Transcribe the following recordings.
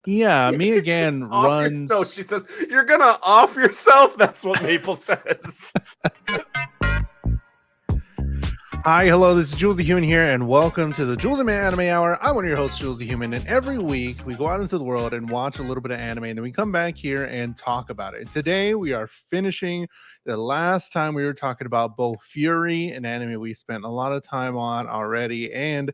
Yeah, me again Off your no, runs. she says, you're gonna off yourself. That's what Maple says. Hi, hello, this is Jules the Human here, and welcome to the Jules the Anime Hour. I'm one of your hosts, Jules the Human, and every week we go out into the world and watch a little bit of anime, and then we come back here and talk about it. And today we are finishing the last time we were talking about Bofuri, an anime we spent a lot of time on already, and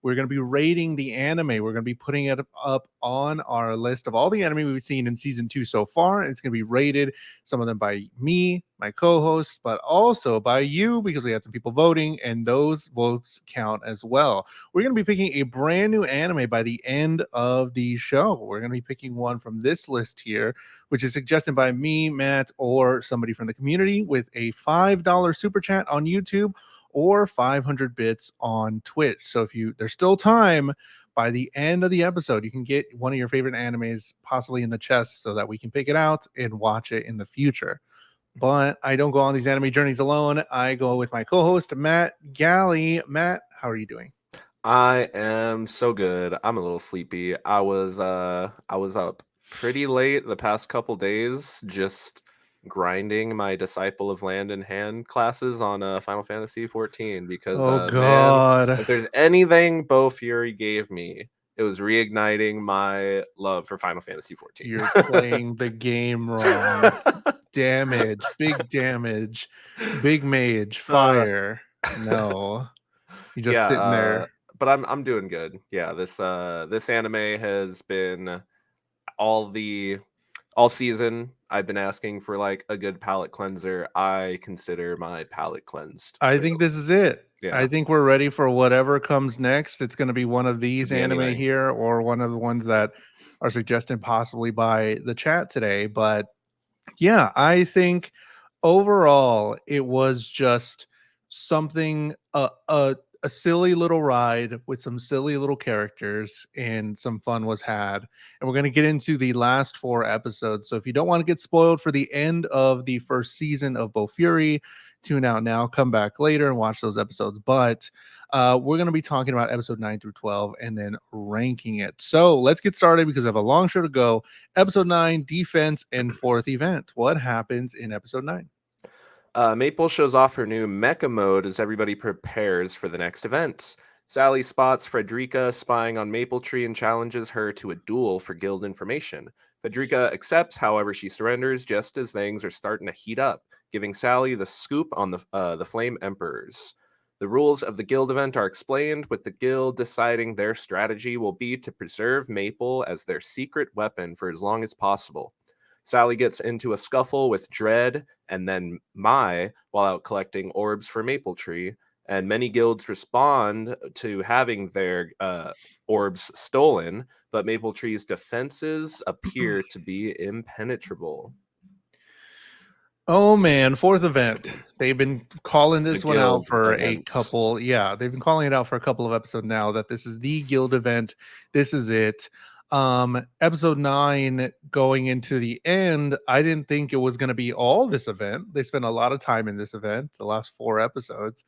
we're going to be rating the anime. We're going to be putting it up on our list of all the anime we've seen in season 2 so far. And it's going to be rated, some of them by me, my co-host, but also by you because we had some people voting and those votes count as well. We're going to be picking a brand new anime by the end of the show. We're going to be picking one from this list here, which is suggested by me, Matt, or somebody from the community with a $5 super chat on YouTube or 500 bits on Twitch. So if there's still time by the end of the episode, you can get one of your favorite animes possibly in the chest so that we can pick it out and watch it in the future. But I don't go on these anime journeys alone. I go with my co-host Matt Galley. Matt, how are you doing? I am so good. I'm a little sleepy. I was up pretty late the past couple days, just grinding my Disciple of Land and Hand classes on Final Fantasy 14 because Oh man, God, if there's anything Bo Fury gave me, it was reigniting my love for Final Fantasy 14. you're playing the game wrong. Damage, big damage, big mage, Uh, fire. No, you're just yeah, sitting there. but I'm doing good. Yeah, this anime has been all the all season. I've been asking for like a good palate cleanser. I consider my palate cleansed. I So think this is it. yeah, I think we're ready for whatever comes next. It's going to be one of could these be anime anything. here or one of the ones that are suggested possibly by the chat today. But yeah, I think overall it was just something a silly little ride with some silly little characters and some fun was had. And we're going to get into the last 4 episodes. So if you don't want to get spoiled for the end of the first season of Bofuri, tune out now, come back later and watch those episodes. But we're going to be talking about episode 9 through 12 and then ranking it. So let's get started because I have a long show to go. Episode 9, defense and fourth event. What happens in episode 9? Maple shows off her new mecha mode as everybody prepares for the next event. Sally spots Frederica spying on Maple Tree and challenges her to a duel for guild information. Frederica accepts, however, she surrenders just as things are starting to heat up, giving Sally the scoop on the Flame Emperors. The rules of the guild event are explained, with the guild deciding their strategy will be to preserve Maple as their secret weapon for as long as possible. Sally gets into a scuffle with Dread and then Mai while out collecting orbs for Maple Tree, and many guilds respond to having their orbs stolen, but Maple Tree's defenses appear to be impenetrable. Oh man, fourth event. They've been calling The this one out guild for a event. couple. Yeah, they've been calling it out for a couple of episodes now that this is the guild event. This is it. Episode 9 going into the end, I didn't think it was going to be all this event. They spent a lot of time in this event, the last 4 episodes,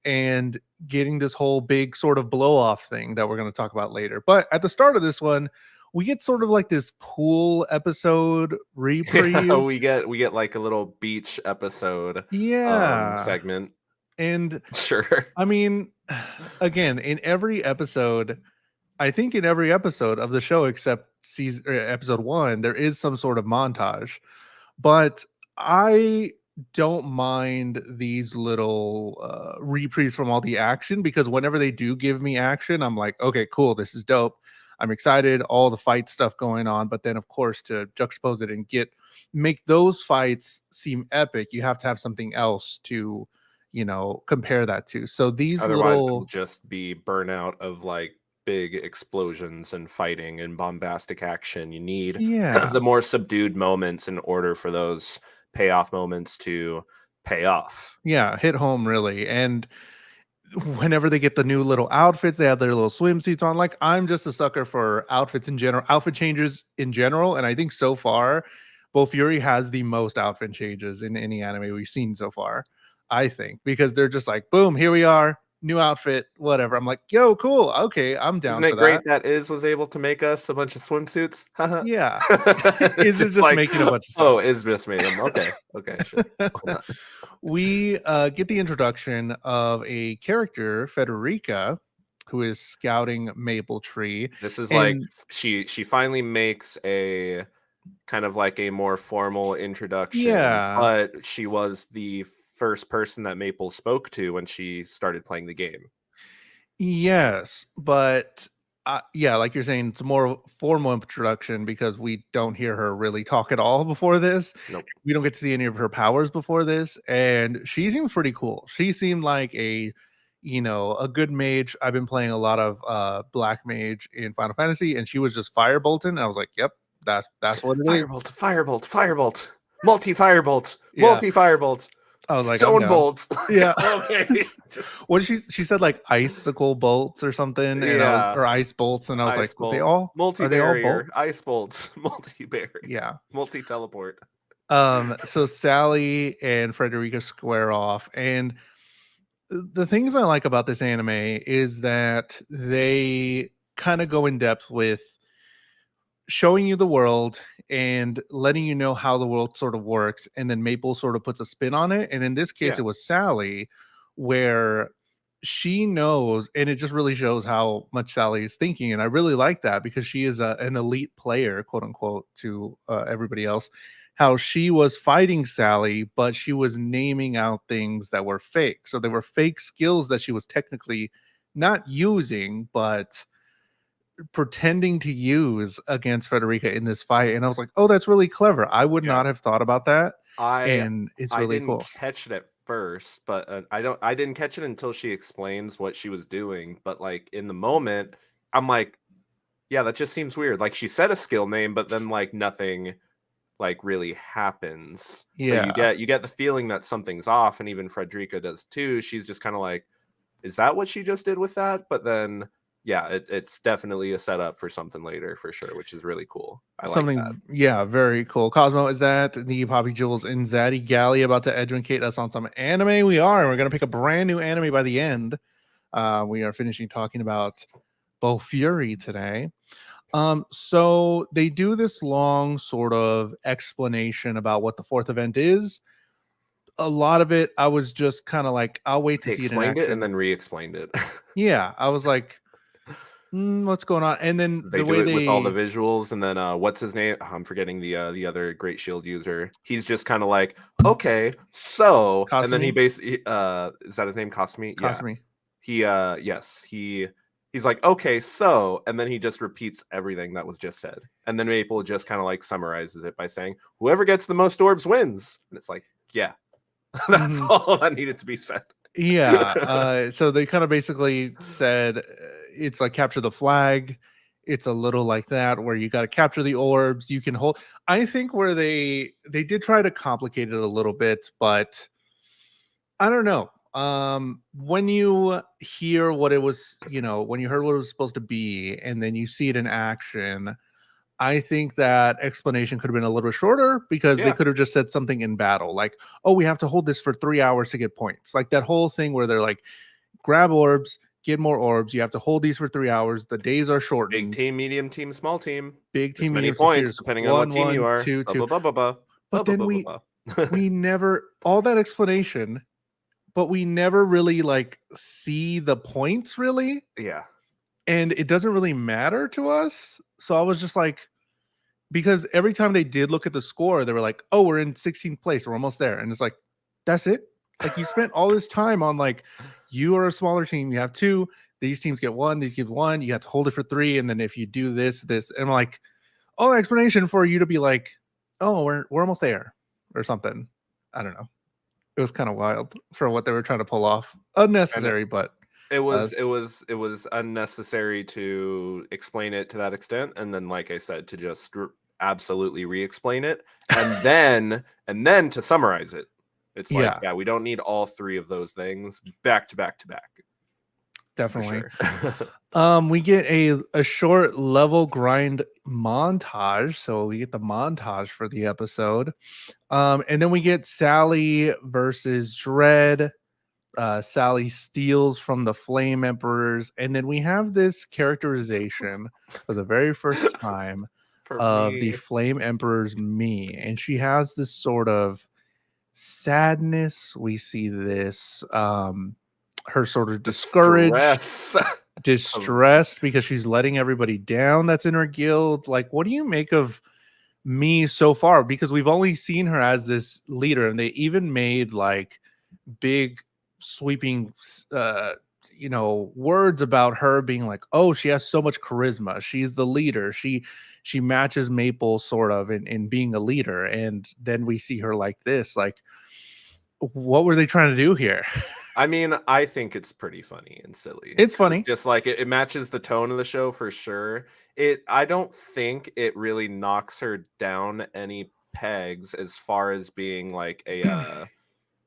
and getting this whole big sort of blow off thing that we're going to talk about later. But at the start of this one, we get sort of like this pool episode Yeah, reprieve. we get like a little beach episode Yeah. segment. And Sure. I mean, again, in every episode, I think in every episode of the show except season episode 1, there is some sort of montage. But I don't mind these little reprieves from all the action because whenever they do give me action, I'm like, okay, cool, this is dope. I'm excited, all the fight stuff going on. But then, of course, to juxtapose it and make those fights seem epic, you have to have something else to, compare that to. So these Otherwise, it'll little, just be burnout of like big explosions and fighting and bombastic action. You need yeah, the more subdued moments in order for those payoff moments to pay off. yeah, hit home really. And whenever they get the new little outfits, they have their little swimsuits on. Like, I'm just a sucker for outfits in general, outfit changes in general. And I think so far, Fury has the most outfit changes in any anime we've seen so far. I think because they're just like, boom, here we are. new outfit, whatever. I'm like, yo, cool. Okay, I'm down Isn't for it great that. that Iz was able to make us a bunch of swimsuits? Yeah. It's Is it just just like, making a bunch of stuff? oh, Iz just made them. Okay, sure. Why not? We get the introduction of a character, Federica, who is scouting Maple Tree. This is like And she finally makes a kind of like a more formal introduction, yeah, but she was the first person that Maple spoke to when she started playing the game. yes, but yeah, like you're saying, it's a more formal introduction because we don't hear her really talk at all before this. Nope. We don't get to see any of her powers before this, and she seems pretty cool. She seemed like a good mage. I've been playing a lot of black mage in Final Fantasy, and she was just firebolting. And I was like, yep, that's what it is. Firebolt, firebolt, firebolt, multi-firebolt, Yeah, multi-firebolt, I was like, I'm stone down. bolt. Yeah. Okay. What did she said like icicle bolts or something, and Yeah. or ice bolts, and I was like, Ice are they bolt, all multi-barrier, bolts? ice bolts, multi-barrier, Yeah. multi-teleport. So Sally and Frederica square off, and the things I like about this anime is that they kind of go in depth with showing you the world and letting you know how the world sort of works, and then Maple sort of puts a spin on it. And in this case, Yeah. it was Sally, where she knows, and it just really shows how much Sally is thinking. And I really like that because she is an elite player, quote unquote, to everybody else. How she was fighting Sally, but she was naming out things that were fake. So they were fake skills that she was technically not using, but pretending to use against Frederica in this fight. And I was like, oh, that's really clever. I would Yeah. not have thought about that. I And it's I really didn't cool. catch it at first, but I didn't catch it until she explains what she was doing. But like in the moment, I'm like, yeah, that just seems weird. Like she said a skill name, but then like nothing like really happens. So you Yeah. get the feeling that something's off, and even Frederica does too. She's just kind of like, is that what she just did with that? But then yeah, it's definitely a setup for something later for sure, which is really cool. I like that. Yeah, very cool. Cosmo, is that the Poppy Jules and Zaddy Galley about to educate us on some anime? We are. We're going to pick a brand new anime by the end. We are finishing talking about Bofuri today. So they do this long sort of explanation about what the fourth event is. A lot of it, I was just kind of like, I'll wait to They see it in explained it and action. then re-explained it. Yeah, I was like, what's going on? And then They the do way it with all the they, visuals, and then what's his name? I'm forgetting the other Great Shield user. He's just kind of like, okay, so, and then he Kasumi, basically is that his name? Kasumi? Yeah. Kasumi. He yes, he's like, okay, so, and then he just repeats everything that was just said. And then Maple just kind of like summarizes it by saying, whoever gets the most orbs wins. And it's like, yeah. That's all that needed to be said. Yeah. So they kind of basically said it's like capture the flag. It's a little like that where you got to capture the orbs. You can hold. I think where they did try to complicate it a little bit, but I don't know. When you hear what it was, when you heard what it was supposed to be, and then you see it in action, I think that explanation could have been a little shorter because they Yeah. could have just said something in battle, like, "Oh, we have to hold this for 3 hours to get points." Like that whole thing where they're like, "Grab orbs, get more orbs. You have to hold these for 3 hours. The days are Big shortened. team, medium team, small team. Big This team, many medium team. points, Here's depending on what one, team you one, are. two, Blah, two." blah, blah, blah, blah. Blah, But blah, then blah, blah, we blah. we never all that explanation, but we never really like see the points really, Yeah. and it doesn't really matter to us. So I was just like, because every time they did look at the score, they were like, "Oh, we're in 16th place. We're almost there." And it's like, that's it. Like you spent all this time on like, you are a smaller team. You have two. These teams get one. These get one. You have to hold it for three. And then if you do this, and I'm like, all the explanation for you to be like, "Oh, we're almost there," or something. I don't know. It was kind of wild for what they were trying to pull off. And Unnecessary, but it uh, was unnecessary to explain it to that extent, and then like I said, to just absolutely re-explain it, and then to summarize it. It's like, yeah, yeah, we don't need all three of those things back to back to back. For definitely. sure. We get a short level grind montage. So we get the montage for the episode. And then we get Sally versus Dread. Sally steals from the Flame Emperors, and then we have this characterization for the very first time For of the me, Flame Emperor's me, and she has this sort of sadness. We see this her sort of the discouraged, stress of distressed because she's letting everybody down that's in her guild. Like, what do you make of me so far? Because we've only seen her as this leader, and they even made like big sweeping words about her being like, oh, she has so much charisma, she's the leader, she matches Maple sort of in being a leader. And then we see her like this, like, what were they trying to do here? I mean, I think it's pretty funny and silly. It's 'Cause funny. just like it matches the tone of the show for sure. I don't think it really knocks her down any pegs as far as being like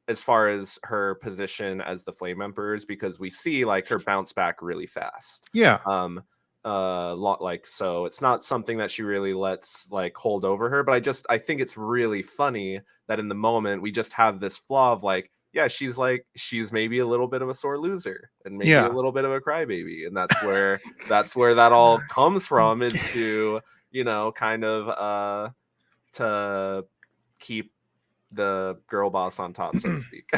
as far as her position as the Flame Emperors, because we see like her bounce back really fast. Yeah. Um like, so it's not something that she really lets like hold over her, but I think it's really funny that in the moment we just have this flaw of like, yeah, she's maybe a little bit of a sore loser and maybe a Yeah. little bit of a crybaby, and that's where that all comes from, is to, kind of to keep the girl boss on top, so to speak.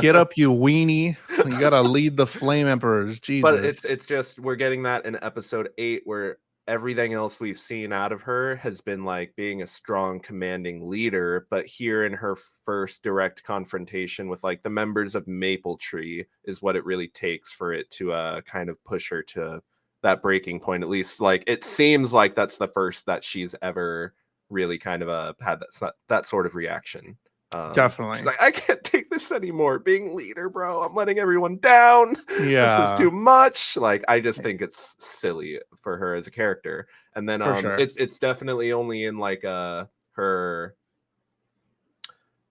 Get up, you weenie. You gotta lead the Flame Emperors. But Jesus. it's just we're getting that in episode 8, where everything else we've seen out of her has been like being a strong, commanding leader. But here in her first direct confrontation with like the members of Maple Tree is what it really takes for it to kind of push her to that breaking point. At least like it seems like that's the first that she's ever really kind of had that sort of reaction. She's Definitely. like, I can't take this anymore. Being leader, bro. I'm letting everyone down. This is Yeah, too much. Like, I just think it's silly for her as a character. And then for sure. it's definitely only in like her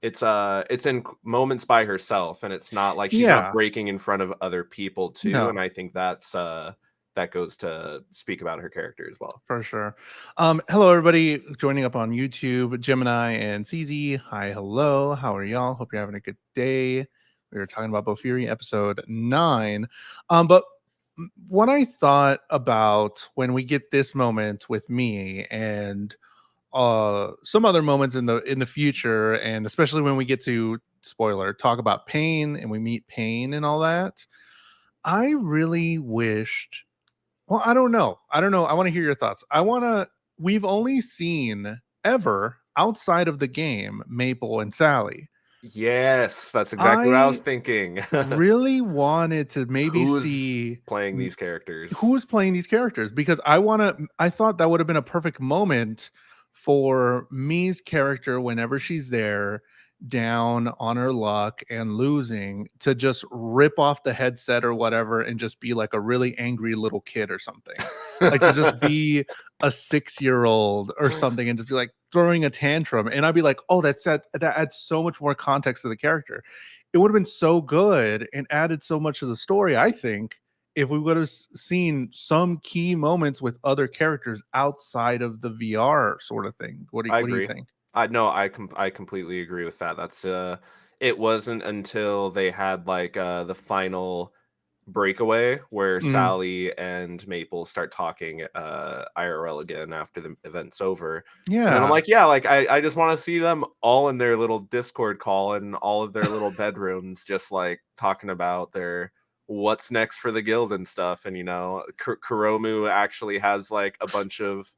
it's in moments by herself, and it's not like she's not Yeah. breaking in front of other people too. No. And I think that goes to speak about her character as well. For sure. Hello, everybody joining up on YouTube, Gemini and CZ. Hi, hello. How are y'all? Hope you're having a good day. We were talking about Bofuri episode 9. But what I thought about when we get this moment with me and some other moments in the future, and especially when we get to, spoiler, talk about Pain and we meet Pain and all that, I really wished, well, I don't know. I don't know. I want to hear your thoughts. We've only seen ever outside of the game Maple and Sally. Yes, that's exactly what I was I thinking. really wanted to maybe Who's see playing these characters? who's playing these characters, because I thought that would have been a perfect moment for Mi's character whenever she's there down on her luck and losing, to just rip off the headset or whatever and just be like a really angry little kid or something, like to just be a 6-year-old or something and just be like throwing a tantrum. And I'd be like, oh, that adds so much more context to the character. It would have been so good and added so much to the story, I think, if we would have seen some key moments with other characters outside of the VR sort of thing. I What do you agree. think? I completely agree with that. That's it wasn't until they had like the final breakaway where Mhm. Sally and Maple start talking IRL again after the event's over. And then I'm Yeah, like, yeah, like I just want to see them all in their little Discord call in all of their little bedrooms, just like talking about their what's next for the guild and stuff. And Kuromu actually has like a bunch of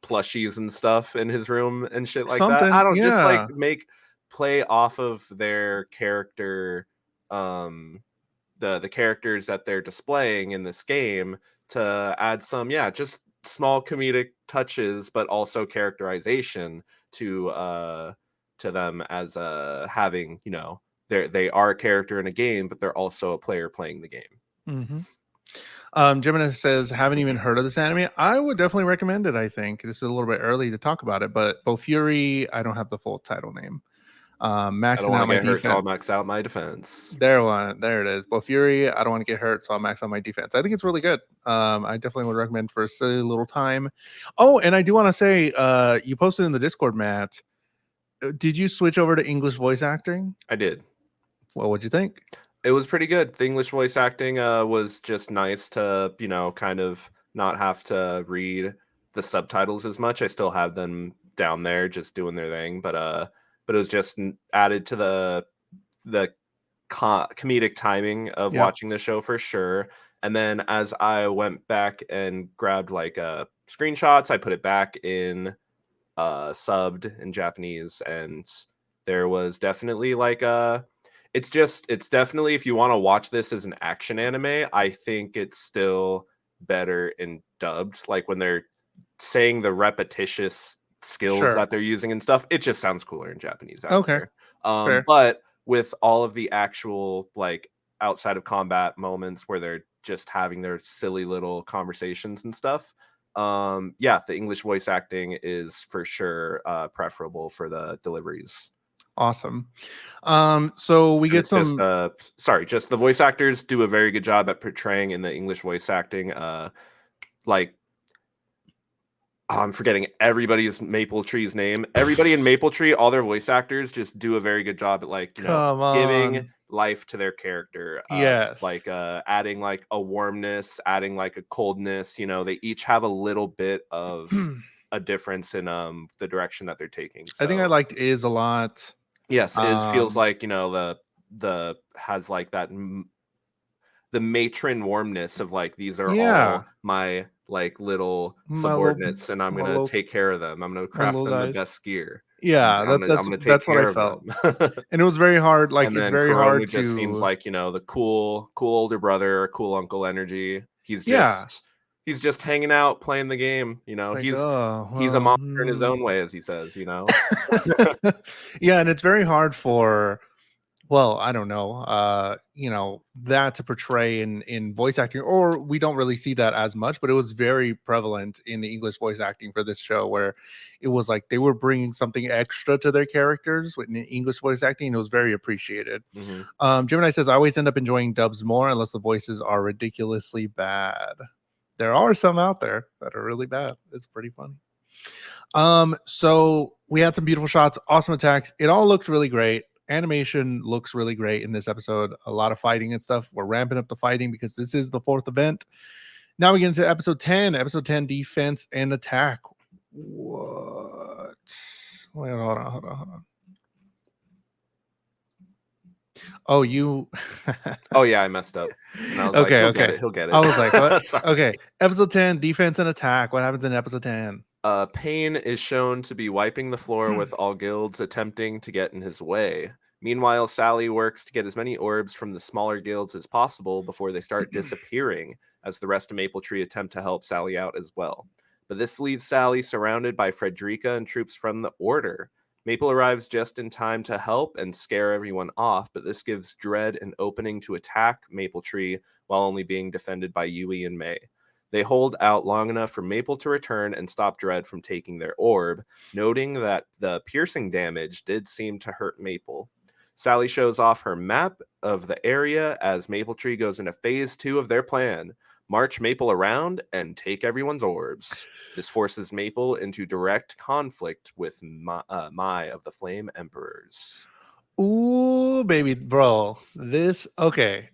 plushies and stuff in his room and shit like that. I something. don't just like Yeah, make play off of their character, the characters that they're displaying in this game, to add some, yeah, just small comedic touches, but also characterization to them as having, they are a character in a game, but they're also a player playing the game. hmm Gemini says, haven't even heard of this anime. I would definitely recommend it. I think this is a little bit early to talk about it, but Bofuri, I don't have the full title name. I don't Maxing want to out my get hurt, so I'll defense. max out my defense. There it is. Bofuri, I don't want to get hurt, so I'll max out my defense. I think it's really good. I definitely would recommend for a silly little time. Oh, and I do want to say, you posted in the Discord, Matt. Did you switch over to English voice acting? I did. What would you think? It was pretty good. The English voice acting was just nice to, kind of not have to read the subtitles as much. I still have them down there just doing their thing, but it was just added to the comedic timing of Yep. watching the show for sure. And then as I went back and grabbed like screenshots, I put it back in subbed in Japanese, and there was definitely like it's definitely, if you want to watch this as an action anime, I think it's still better in dubbed. Like when they're saying the repetitious skills Sure. that they're using and stuff, it just sounds cooler in Japanese. I don't Okay. care. Fair. But with all of the actual like outside of combat moments where they're just having their silly little conversations and stuff, yeah, the English voice acting is for sure preferable for the deliveries. Awesome. So we And get it's just some. just the voice actors do a very good job at portraying in the English voice acting like I'm forgetting everybody's Maple Tree's name. Everybody in Maple Tree, all their voice actors just do a very good job at like, Come giving on. life to their character. Yes. Like adding like a warmness, adding like a coldness, they each have a little bit of a difference in the direction that they're taking. I think I So liked Is a lot. yes, it feels Um, like, the has like that the matron warmness of like, these are yeah, all my like little my little, subordinates, and I'm my gonna little, take care of them. I'm gonna my craft little them the guys. best gear. Yeah, I'm that's gonna I'm that's gonna take that's what I care of felt, them. and it was very hard. Like And it's then very hard Kuromu just seems to. like, the cool older brother, cool uncle energy. Yeah, He's just hanging out playing the game. it's like, He's a well, monster in his own way, as he says. yeah, and it's very hard for. Well, I don't know, that to portray in voice acting, or we don't really see that as much, but it was very prevalent in the English voice acting for this show, where it was like they were bringing something extra to their characters with the English voice acting, and it was very appreciated. Hmm. Gemini says, I always end up enjoying dubs more unless the voices are ridiculously bad. There are some out there that are really bad. It's pretty funny. So we had some beautiful shots, awesome attacks. It all looked really great. Animation looks really great in this episode. A lot of fighting and stuff. We're ramping up the fighting because this is the fourth event. Now we get into episode 10. Episode 10, defense and attack. What? Wait, hold on. Oh, you. Oh yeah, I messed up. And I was like, Okay, he'll get okay. it. He'll get I it. was like, what? Sorry. Okay. Episode 10, defense and attack. What happens in episode 10? Pain is shown to be wiping the floor with all guilds attempting to get in his way. Meanwhile, Sally works to get as many orbs from the smaller guilds as possible before they start disappearing, as the rest of Maple Tree attempt to help Sally out as well. But this leaves Sally surrounded by Frederica and troops from the Order. Maple arrives just in time to help and scare everyone off, but this gives Dread an opening to attack Maple Tree while only being defended by Yui and May. They hold out long enough for Maple to return and stop Dread from taking their orb, noting that the piercing damage did seem to hurt Maple. Sally shows off her map of the area as Maple Tree goes into phase 2 of their plan: march Maple around and take everyone's orbs. This forces Maple into direct conflict with Mai of the Flame Emperors. Ooh, baby, bro. This, okay.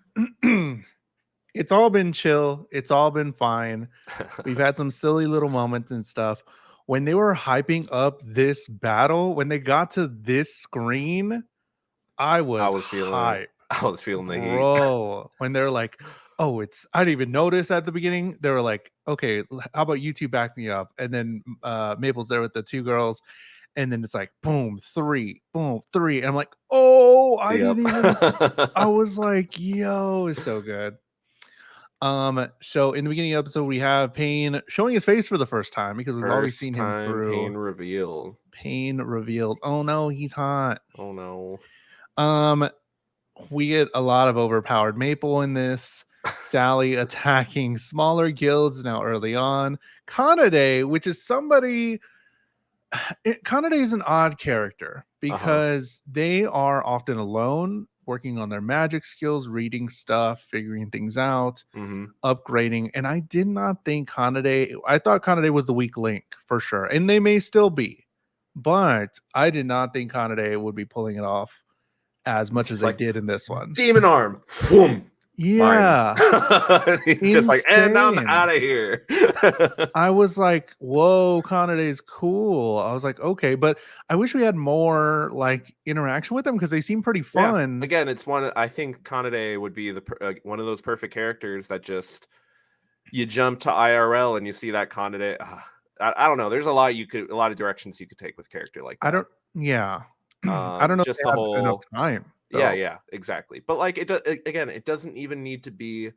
It's all been chill. It's all been fine. We've had some silly little moments and stuff. When they were hyping up this battle, when they got to this screen, I I was was feeling it. hype, I was feeling the heat. bro. When they're like, oh, I didn't even notice at the beginning. They were like, okay, how about you two back me up? And then Maple's there with the two girls. And then it's like, boom, boom, three. And I'm like, oh, I Yep. didn't even, I was like, yo, it's so good. So in the beginning of the episode, we have Pain showing his face for the first time because we've always First seen him time through Pain reveal. Pain revealed. Oh no, he's hot. Oh no. Um, we get a lot of overpowered Maple in this. Sally attacking smaller guilds now early on. Kanade, which is somebody. Kanade is an odd character Uh-huh. because they are often alone, working on their magic skills, reading stuff, figuring things out, Mm-hmm. upgrading. And I did not think Kanade, I thought Kanade was the weak link for sure. And they may still be, but I did not think Kanade would be pulling it off as much It's as just they like did in this one. demon arm. Whoom, mine. Yeah, He's just like, and I'm insane. out of here. I was like, whoa, Kanade is cool. I was like, okay, but I wish we had more like interaction with them because they seem pretty Yeah. fun. Again, it's I think Kanade would be one of those perfect characters that just you jump to IRL and you see that Kanade. I don't know. There's a lot of directions you could take with character like I that. don't, yeah, I don't know if Just they the have enough whole, time though. yeah, exactly. But like again, it doesn't even need to be.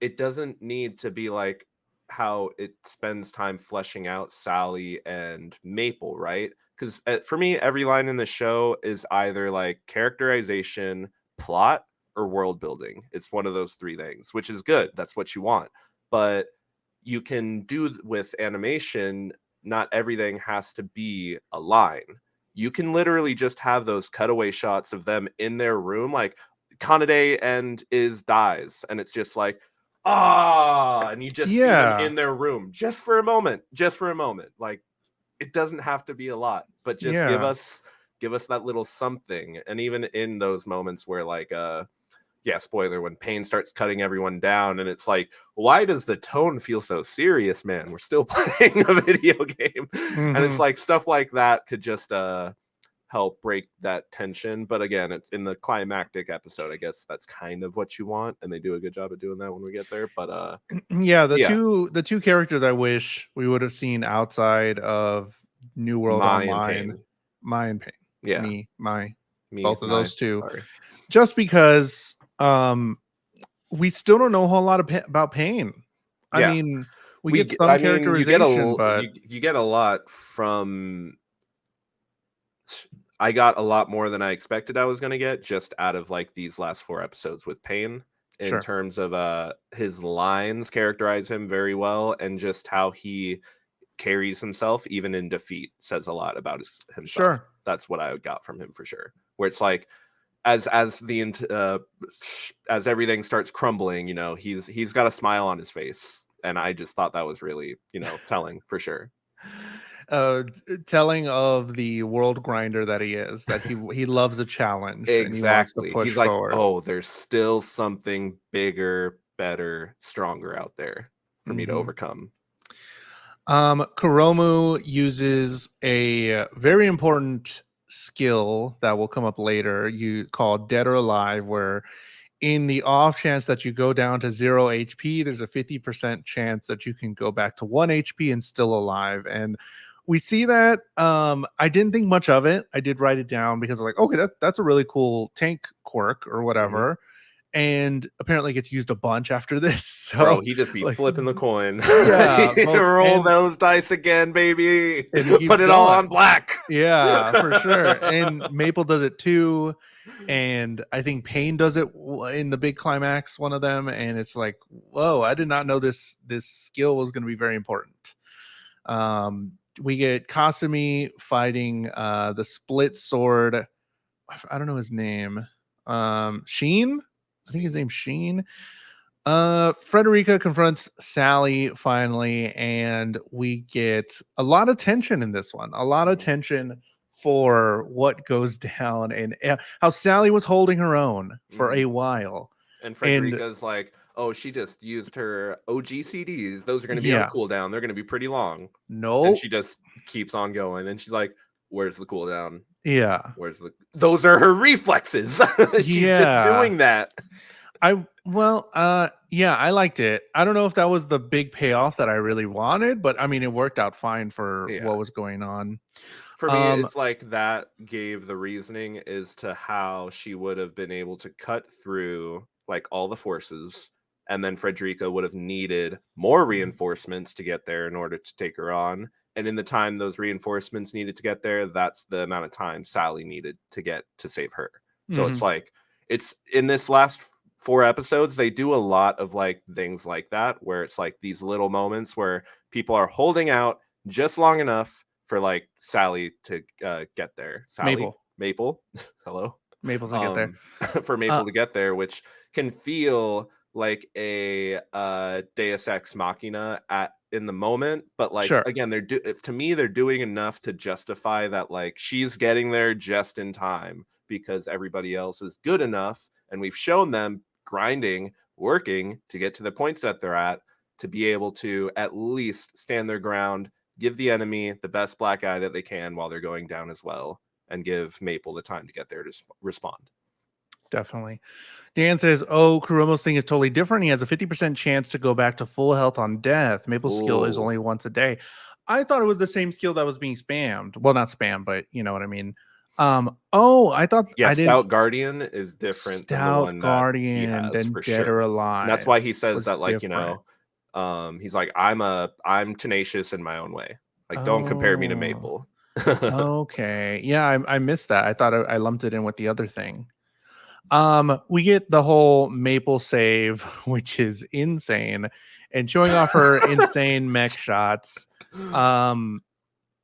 It doesn't need to be like how it spends time fleshing out Sally and Maple, right? Because for me, every line in the show is either like characterization, plot, or world building. It's one of those three things, which is good. That's what you want. But you can do with animation, not everything has to be a line. You can literally just have those cutaway shots of them in their room, like Kanade and Iz dies, and it's just like, and you just see them Yeah, in their room just for a moment, like it doesn't have to be a lot, but just yeah, give us that little something. And even in those moments where like yeah, spoiler, when Pain starts cutting everyone down and it's like, why does the tone feel so serious, man? We're still playing a video game. And it's like stuff like that could just help break that tension. But again, it's in the climactic episode, I guess that's kind of what you want, and they do a good job of doing that when we get there. But yeah. yeah, The two characters I wish we would have seen outside of New World my and Online, Pain. my and Pain, Yeah, my, me, both of my, those two, sorry. just because we still don't know a whole lot about Pain. I Yeah, mean, we get some I mean, characterization, but you get a lot from. I got a lot more than I expected I was going to get just out of like these last 4 episodes with Pain, in sure, terms of his lines characterize him very well, and just how he carries himself even in defeat says a lot about himself. sure. That's what I got from him for sure. Where it's like as as everything starts crumbling, you know, he's got a smile on his face, and I just thought that was really, you know, telling for sure. Telling of the world grinder that he is, that he loves a challenge and he wants to Exactly. push He's like, forward. oh, there's still something bigger, better, stronger out there for me to overcome. Kuromu uses a very important skill that will come up later, you call Dead or Alive, where in the off chance that you go down to 0 HP, there's a 50% chance that you can go back to 1 HP and still alive. And we see that. I didn't think much of it. I did write it down because I'm like, okay, that's a really cool tank quirk or whatever. And apparently gets used a bunch after this. So, Bro, he just be like, flipping the coin. yeah, Roll those dice again, baby. and he keeps Put it all going. on black. Yeah, for sure. And Maple does it too. And I think Pain does it in the big climax, one of them. And it's like, whoa, I did not know this skill was going to be very important. We get Kasumi fighting the split sword. I don't know his name. Sheen? I think his name's Sheen. Frederica confronts Sally finally, and we get a lot of tension in this one. A lot of tension for what goes down, and how Sally was holding her own for a while. And Frederica's like, oh, she just used her OG CDs. Those are going to be on cooldown. They're going to be pretty long. No. And she just keeps on going. And she's like, where's the cooldown? Yeah. Those are her reflexes. She's just doing that. I liked it. I don't know if that was the big payoff that I really wanted, but I mean, it worked out fine for what was going on. For me, it's like that gave the reasoning as to how she would have been able to cut through like all the forces, and then Frederica would have needed more reinforcements to get there in order to take her on. And in the time those reinforcements needed to get there, that's the amount of time Sally needed to get to save her. So it's like, it's in this last 4 episodes, they do a lot of like things like that, where it's like these little moments where people are holding out just long enough for like Sally to get there. Maple, hello, Maple to get there. For Maple to get there, which can feel like a Deus Ex Machina in the moment, but like again, to me they're doing enough to justify that like she's getting there just in time because everybody else is good enough, and we've shown them grinding, working to get to the points that they're at to be able to at least stand their ground, give the enemy the best black eye that they can while they're going down as well, and give Maple the time to get there to respond. Definitely. Dan says, "Oh, Kuromo's thing is totally different. He has a 50% chance to go back to full health on death. Maple's skill is Ooh. only once a day." I thought it was the same skill that was being spammed. Well, not spam, but you know what I mean. I thought Yeah, I didn't. Stout Guardian is different than the Stout one that he Guardian, has then for Dead or sure. And that's why Alive he says was that, like, different. he's like, I'm tenacious in my own way. Like, don't compare me to Oh, Maple. okay. Yeah, I missed that. I thought I lumped it in with the other thing. We get the whole Maple save, which is insane, and showing off her insane mech shots.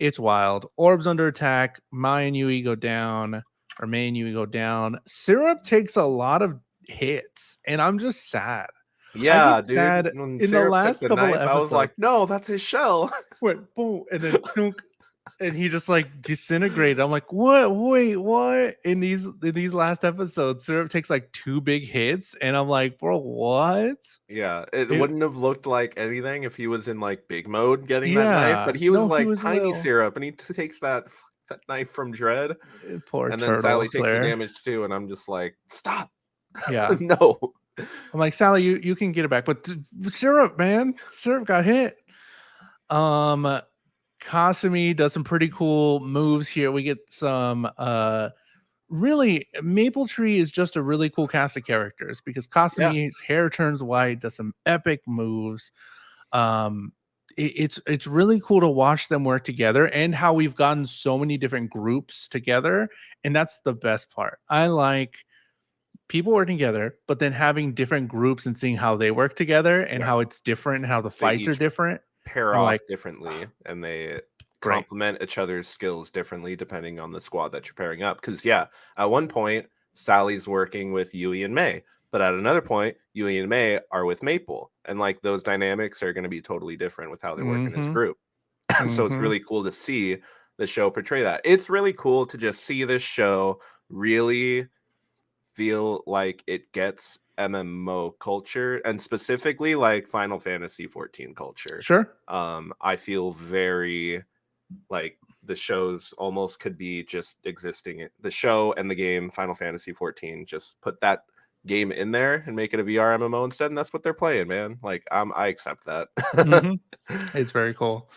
It's wild. Orbs under attack. Mai and Yui go down, or May and Yui go down. Syrup takes a lot of hits, and I'm just sad. I Yeah, get dude. sad When in the Syrup took last the couple of knife, I was episodes. like, no, that's his shell. Went boom, and then thunk, and he just like disintegrated. I'm like, what? Wait, what? In these last episodes, Syrup takes like 2 big hits, and I'm like, bro, what? Yeah, it It- wouldn't have looked like anything if he was in like big mode getting that knife, yeah, but he was no, he like was tiny little. Syrup, and he takes that knife from Dread, Poor and then turtle, Sally takes the Claire. damage too, and I'm just like, stop. Yeah, No. I'm like, Sally, you can get it back, but Syrup, man, Syrup got hit. Kasumi does some pretty cool moves here. We get some really Maple Tree is just a really cool cast of characters because Yeah. Kasumi's hair turns white, does some epic moves. It's really cool to watch them work together and how we've gotten so many different groups together, and that's the best part. I like people working together, but then having different groups and seeing how they work together and Yeah. how it's different and how the They fights are each different. pair I'm off like, differently, and they great. complement each other's skills differently depending on the squad that you're pairing up. Because yeah, at one point Sally's working with Yui and May, but at another point Yui and May are with Maple, and like those dynamics are going to be totally different with how they work in his Mm-hmm. group. So it's Mm-hmm. really cool to see the show portray that. It's really cool to just see this show really feel like it gets MMO culture, and specifically like Final Fantasy 14 culture. Sure. I feel very like the shows almost could be just existing. The show and the game Final Fantasy 14, just put that game in there and make it a VR MMO instead, and that's what they're playing, man. Like I accept that. Mm-hmm. It's very cool.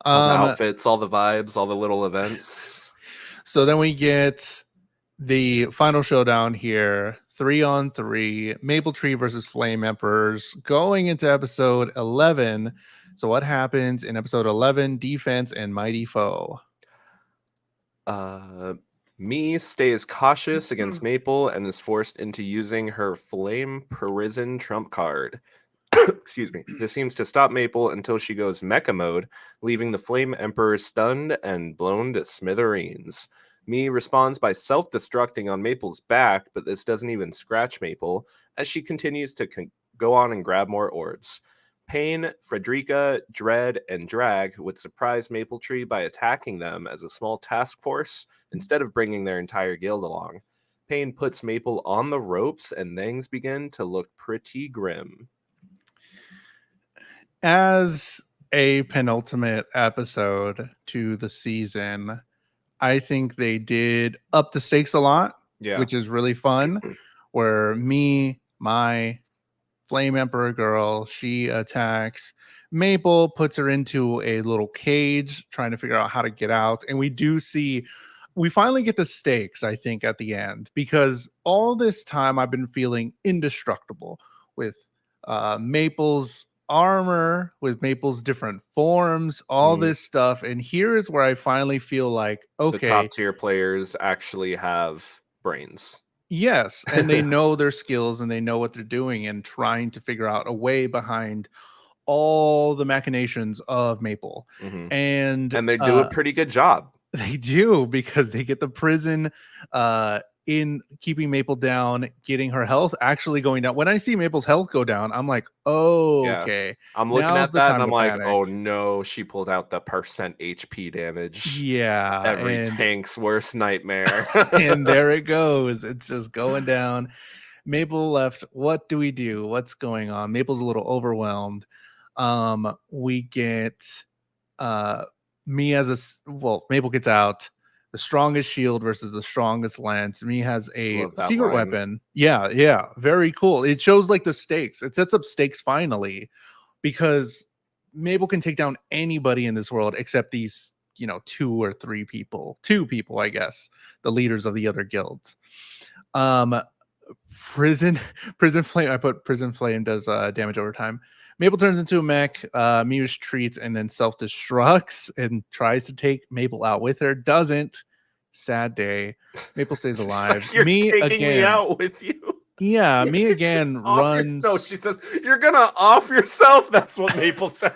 All the outfits, all the vibes, all the little events. So then we get the final showdown here, 3-on-3, Maple Tree versus Flame Emperors, going into episode 11. So what happens in episode 11? Defense and Mighty Foe. Me stays cautious against Maple and is forced into using her Flame Prison trump card. Excuse me. This seems to stop Maple until she goes mecha mode, leaving the Flame Emperor stunned and blown to smithereens. Me responds by self-destructing on Maple's back, but this doesn't even scratch Maple as she continues to go on and grab more orbs. Pain, Frederica, Dread, and Drag would surprise Maple Tree by attacking them as a small task force instead of bringing their entire guild along. Pain puts Maple on the ropes and things begin to look pretty grim. As a penultimate episode to the season, I think they did up the stakes a lot, which is really fun. Where my Flame Emperor girl, she attacks Maple, puts her into a little cage, trying to figure out how to get out. And we finally get the stakes, I think, at the end, because all this time I've been feeling indestructible with Maple's armor, with Maple's different forms, all this stuff. And here is where I finally feel like, okay, the top tier players actually have brains. Yes, and they know their skills and they know what they're doing and trying to figure out a way behind all the machinations of Maple. Mm-hmm. And they do a pretty good job. They do, because they get the prison in keeping Maple down, getting her health actually going down. When I see Maple's health go down, I'm like, oh, Yeah. okay, I'm looking now's at the that and time I'm to like, panic. oh no, she pulled out the percent HP damage. Yeah, Every tank's worst nightmare. and there it goes. It's just going down. Maple left. What do we do? What's going on? Maple's a little overwhelmed. We get me as Maple gets out. The strongest shield versus the strongest lance. Me has a Love that secret line. weapon. Yeah, very cool. It shows like the stakes. It sets up stakes finally, because Mabel can take down anybody in this world except these, 2 people, I guess, the leaders of the other guilds. Um, prison prison flame. I put prison flame does damage over time. Mabel turns into a mech. Muse treats and then self-destructs and tries to take Mabel out with her. Doesn't. Sad day. Maple stays She's alive. like, you're Me taking me again. out with you. Yeah, me again Off your runs. no, she says, you're gonna off yourself. That's what Maple says.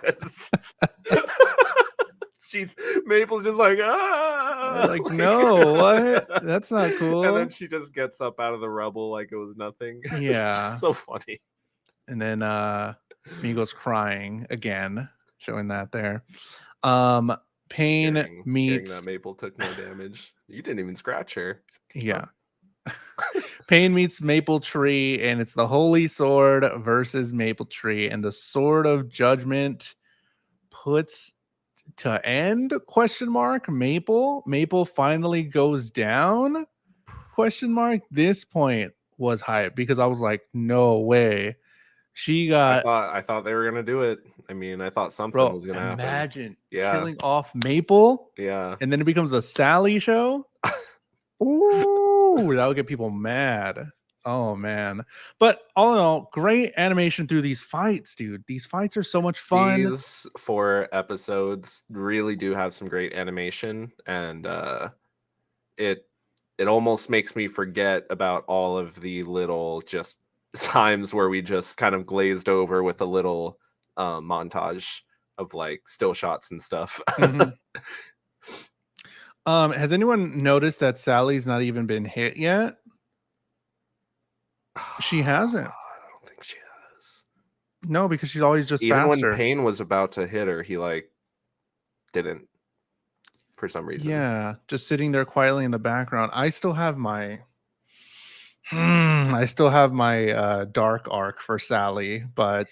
Maple's just like, Like, no, what? That's not cool. And then she just gets up out of the rubble like it was nothing. Yeah. So funny. And then me goes crying again, showing that there. Pain meets that Maple took no damage. You didn't even scratch her. Yeah. Pain meets Maple Tree, and it's the Holy Sword versus Maple Tree, and the Sword of Judgment puts to end ? Maple finally goes down ? This point was hype because I was like, no way. She got. I thought they were gonna do it. I mean, I thought something was gonna happen. Imagine killing off Maple. Yeah. And then it becomes a Sally show. Ooh, that would get people mad. Oh man. But all in all, great animation through these fights, dude. These fights are so much fun. These 4 episodes really do have some great animation, and it almost makes me forget about all of the little just times where we just kind of glazed over with a little montage of like still shots and stuff. Mm-hmm. Has anyone noticed that Sally's not even been hit yet? She hasn't. I don't think she has. No, because she's always just even faster. When Pain was about to hit her, he like didn't for some reason. Yeah, just sitting there quietly in the background. I still have my dark arc for Sally, but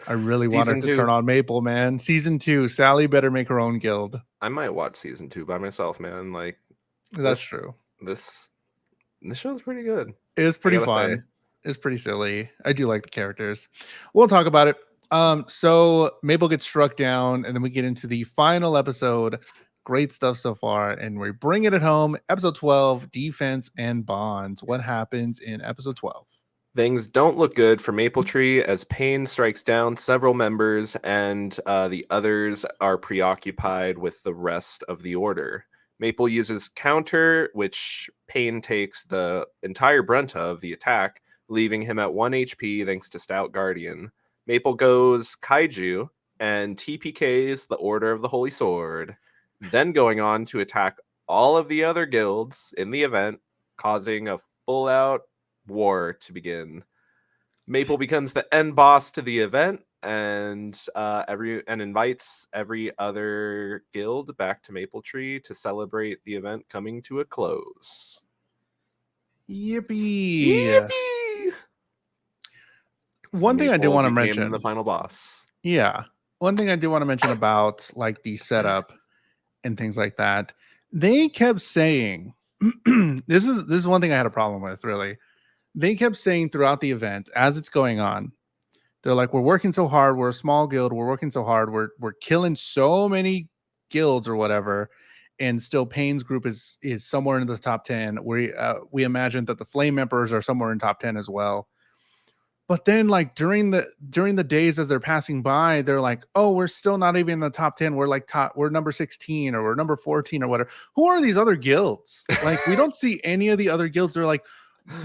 I really want her to turn on Maple, man. Season 2, Sally better make her own guild. I might watch season 2 by myself, man. Like, that's true. This show's pretty good. It's pretty fun. It's pretty silly. I do like the characters. We'll talk about it. So Maple gets struck down, and then we get into the final episode. Great stuff so far, and we're bringing it home. Episode 12, Defense and Bonds. What happens in episode 12? Things don't look good for Maple Tree as Pain strikes down several members, and the others are preoccupied with the rest of the order. Maple uses counter, which Pain takes the entire brunt of the attack, leaving him at 1 HP thanks to Stout Guardian. Maple goes Kaiju and TPKs the Order of the Holy Sword, then going on to attack all of the other guilds in the event, causing a full-out war to begin. Maple becomes the end boss to the event and invites every other guild back to Maple Tree to celebrate the event coming to a close. Yippee! One thing I do want to mention, the final boss. Yeah, one thing I do want to mention about like the setup and things like that. They kept saying, this is one thing I had a problem with, really. They kept saying throughout the event, as it's going on, they're like, we're working so hard. We're a small guild. We're working so hard. We're killing so many guilds or whatever. And still Pain's group is somewhere in the top 10. We imagine that the Flame Emperors are somewhere in top 10 as well. But then like during the days as they're passing by, they're like, oh, we're still not even in the top 10. We're number 16 or we're number 14 or whatever. Who are these other guilds? Like, we don't see any of the other guilds. They're like,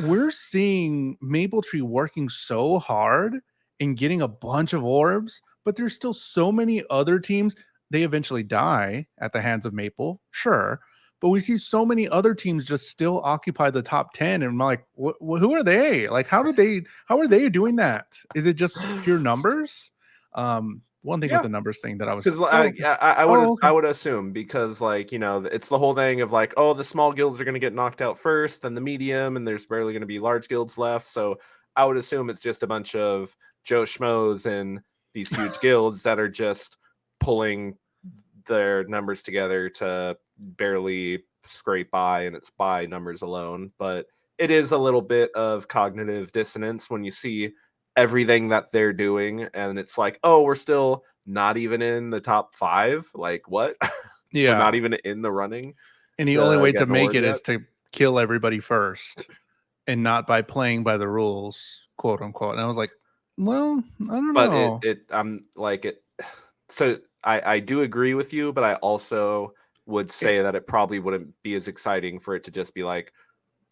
we're seeing Maple Tree working so hard and getting a bunch of orbs, but there's still so many other teams. They eventually die at the hands of Maple, sure, but we see so many other teams just still occupy the top 10. And I'm like, who are they? Like, how are they doing that? Is it just pure numbers? One thing with Yeah. the numbers thing that I was, Because I okay. would assume, because like, you know, it's the whole thing of like, oh, the small guilds are going to get knocked out first, then the medium, and there's barely going to be large guilds left. So I would assume it's just a bunch of Joe Schmoes and these huge guilds that are just pulling their numbers together to barely scrape by, and it's by numbers alone. But it is a little bit of cognitive dissonance when you see everything that they're doing, and it's like, oh, we're still not even in the top 5. Like, what? We're not Yeah. even in the running And the only to way get to an make award it yet. is to kill everybody first and not by playing by the rules, quote unquote. And I was like, well, I don't But know. I'm like it. So I do agree with you, but I also would say that it probably wouldn't be as exciting for it to just be like,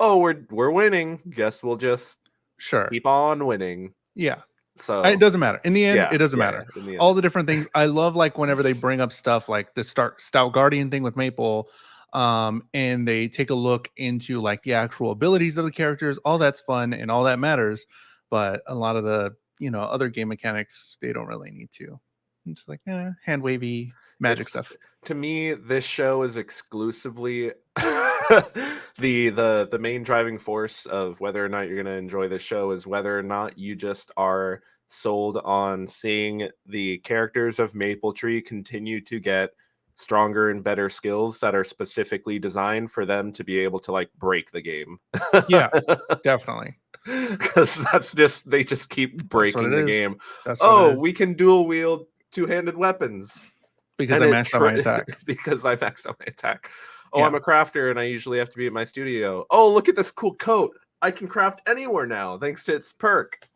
oh, we're winning. Guess we'll just Sure. keep on winning. Yeah. So It doesn't matter. In the end, yeah, it doesn't yeah, matter. in the end. All the different things. I love like whenever they bring up stuff like the Stout Guardian thing with Maple, and they take a look into like the actual abilities of the characters. All that's fun and all that matters. But a lot of the, other game mechanics, they don't really need to. It's just like hand wavy magic It's, stuff. to me, this show is exclusively the main driving force of whether or not you're going to enjoy the show is whether or not you just are sold on seeing the characters of Maple Tree continue to get stronger and better skills that are specifically designed for them to be able to like break the game. Yeah, definitely. Because they just keep That's what it breaking the is. game. That's what it Oh, is. we can dual wield two-handed weapons. Because And I maxed out my attack. because I maxed out my attack. Oh, Yeah. I'm a crafter and I usually have to be at my studio. Oh, look at this cool coat. I can craft anywhere now thanks to its perk.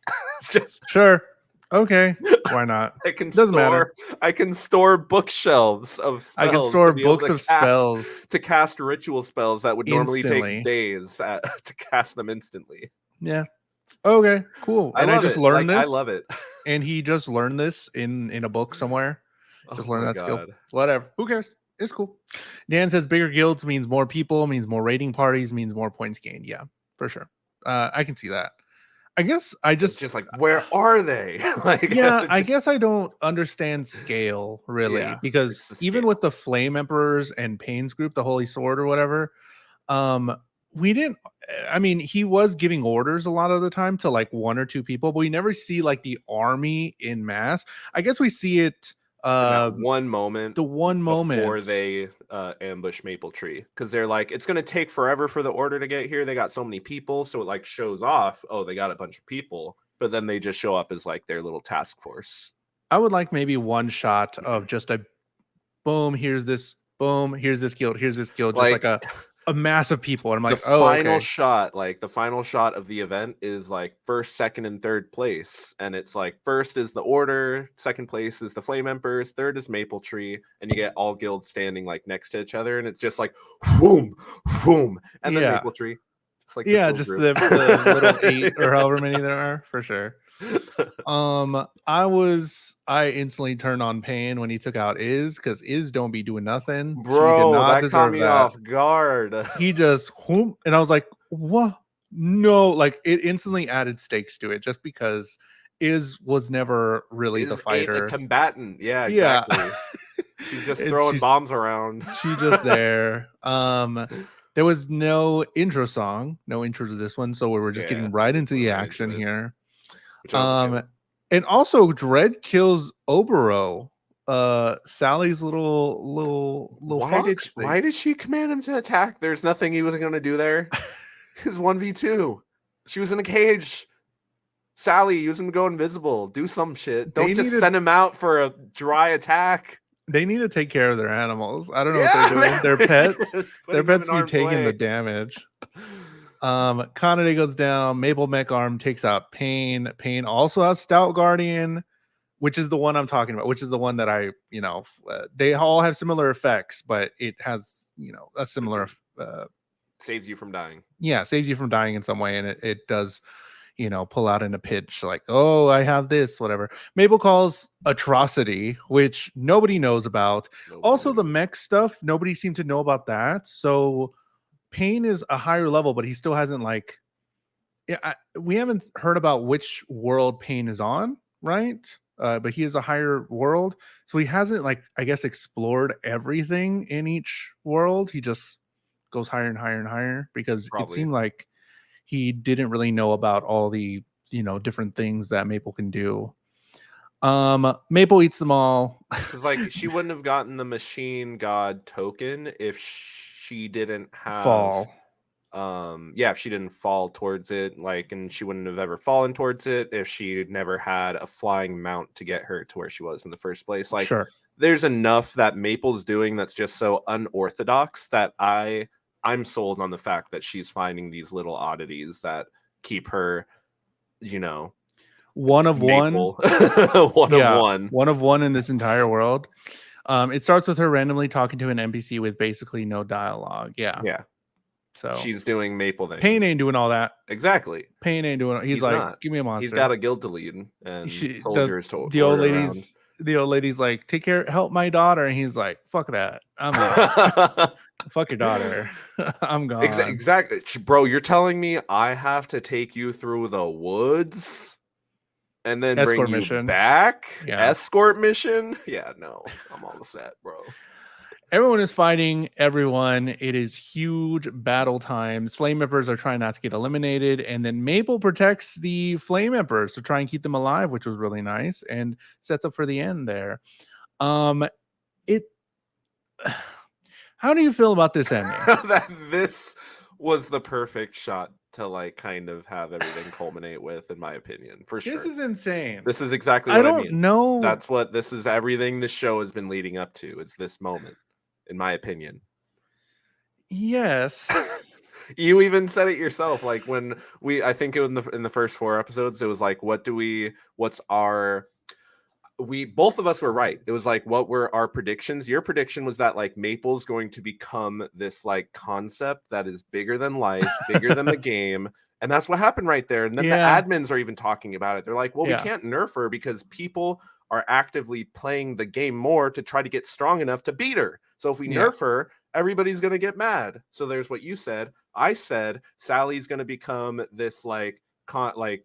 Sure. Okay. Why not? Doesn't matter. I can store bookshelves of spells I can store to be able books of cast spells to cast ritual spells that would normally take instantly. days to cast them instantly. Yeah. Okay. Cool. And I just learned this. I love it. And he just learned this in a book somewhere. Just learn that skill. Whatever. Who cares? It's cool. Dan says bigger guilds means more people, means more raiding parties, means more points gained. Yeah, for sure. I can see that. I guess It's just like, where are they? Like, yeah, I guess I don't understand scale really, Yeah, because even with the Flame Emperors and Pain's group, the Holy Sword or whatever, we didn't. I mean, he was giving orders a lot of the time to like 1 or 2 people, but we never see like the army in mass. I guess we see it in that one moment, the one moment before they ambush Maple Tree, because they're like, it's going to take forever for the order to get here. They got so many people, so it like shows off, oh, they got a bunch of people, but then they just show up as like their little task force. I would like maybe one shot of just a boom, here's this guild, just like a mass of people. And I'm like, the final shot of the event is like first, second, and third place. And it's like first is the order, second place is the Flame Emperors, third is Maple Tree, and you get all guilds standing like next to each other, and it's just like boom, boom, and then Maple Tree. It's like just the little 8 or however many there are, for sure. I instantly turned on Pain when he took out because don't be doing nothing. Bro, that caught me off guard. He just and I was like, what? No, like it instantly added stakes to it just because was never really the fighter. A combatant. Yeah, exactly. She's just throwing bombs around. She just there. There was no intro song, no intro to this one, so we were just getting right into the action here. And also Dread kills Obero, Sally's little why did she command him to attack? There's nothing he was going to do there. His 1v2. She was in a cage. Sally, use him to go invisible. Do some shit. Don't just send him out for a dry attack. They need to take care of their animals. I don't know what they're doing. Man. Their pets. Their pets be taking the damage. Kanade goes down. Maple Mech Arm takes out Pain. Pain also has Stout Guardian, which is the one I'm talking about, which is the one that I, they all have similar effects, but it has, a similar saves you from dying. Yeah, saves you from dying in some way, and it does, pull out in a pitch like, oh, I have this, whatever. Maple calls atrocity, which nobody knows about. Also, the Nobody. mech stuff, nobody seemed to know about that. So Pain is a higher level, but he still hasn't like, we haven't heard about which world Pain is on, right? But he is a higher world, so he hasn't like, I guess, explored everything in each world. He just goes higher and higher and higher because it Probably. seemed like he didn't really know about all the different things that Maple can do. Maple eats them all. Because like she wouldn't have gotten the machine god token if she didn't have Fall. if she didn't fall towards it, like, and she wouldn't have ever fallen towards it if she never had a flying mount to get her to where she was in the first place. Like, Sure. there's enough that Maple's doing that's just so unorthodox that I'm sold on the fact that she's finding these little oddities that keep her, One of Maple. one. One of Yeah, one. one of one in this entire world. It starts with her randomly talking to an NPC with basically no dialogue. Yeah. Yeah. So She's doing Maple things. Pain ain't doing all that. Exactly. Pain ain't doing it. He's like, not. give me a monster. He's got a guild to lead and soldiers to the old order around. the old lady's like, take care, help my daughter, and he's like, fuck that, I'm out. Fuck your daughter. I'm gone. Exactly, bro. You're telling me I have to take you through the woods and then Escort bring you mission. back? Yeah. Escort mission? Yeah, no, I'm all set, bro. Everyone is fighting everyone. It is huge battle times. Flame Emperors are trying not to get eliminated, and then Maple protects the Flame Emperors to try and keep them alive, which was really nice and sets up for the end there. It. How do you feel about this ending? That this was the perfect shot to like kind of have everything culminate with, in my opinion, for sure. This is insane. This is exactly what I mean. I don't know. That's what this is. Everything this show has been leading up to. It's this moment, in my opinion. Yes. You even said it yourself. Like when I think in the first 4 episodes, it was like, both of us were right. It was like, what were our predictions? Your prediction was that like Maple's going to become this like concept that is bigger than life, bigger than the game. And that's what happened right there. And then the admins are even talking about it. They're like, well, we can't nerf her because people are actively playing the game more to try to get strong enough to beat her. So if we nerf her, everybody's going to get mad. So there's what you said. I said Sally's going to become this like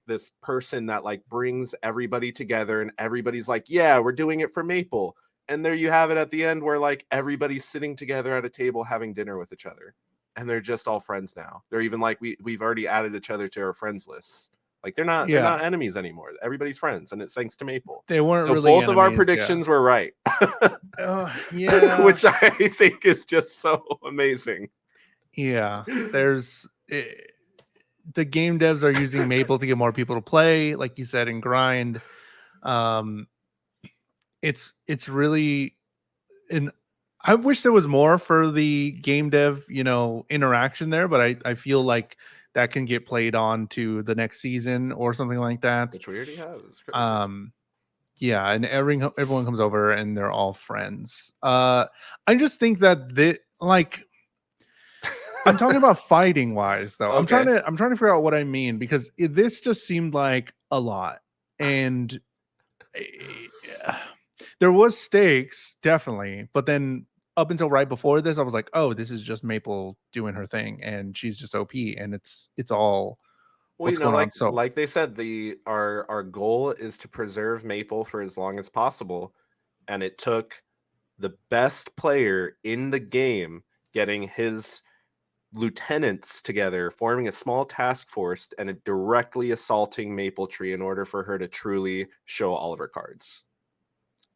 this person that like brings everybody together and everybody's like, yeah, we're doing it for Maple. And there you have it at the end where like everybody's sitting together at a table having dinner with each other and they're just all friends now. They're even like, we've already added each other to our friends list. Like they're not enemies anymore. Everybody's friends, and it's thanks to Maple. They weren't so really both enemies, of our predictions were right. Which I think is just so amazing. Yeah, there's the game devs are using Maple to get more people to play, like you said, and grind. It's really, and I wish there was more for the game dev, interaction there, but I feel like that can get played on to the next season or something like that. Which we already have. Yeah, and everyone comes over and they're all friends. I just think that I'm talking about fighting wise though. Okay. I'm trying to figure out what I mean because this just seemed like a lot, and there was stakes definitely, but then up until right before this, I was like, oh, this is just Maple doing her thing, and she's just OP, and it's all what's going on. So, like they said, our goal is to preserve Maple for as long as possible, and it took the best player in the game getting his lieutenants together, forming a small task force, and directly assaulting Maple Tree in order for her to truly show all of her cards.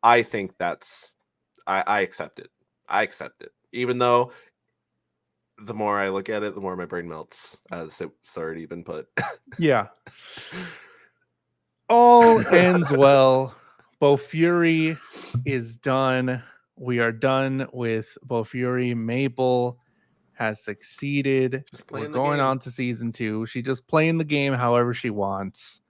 I think that's I accept it. I accept it. Even though the more I look at it, the more my brain melts, as it's already been put. Yeah. All ends well. Bofuri is done. We are done with Bofuri. Maple has succeeded. We're going on to season 2. She's just playing the game however she wants.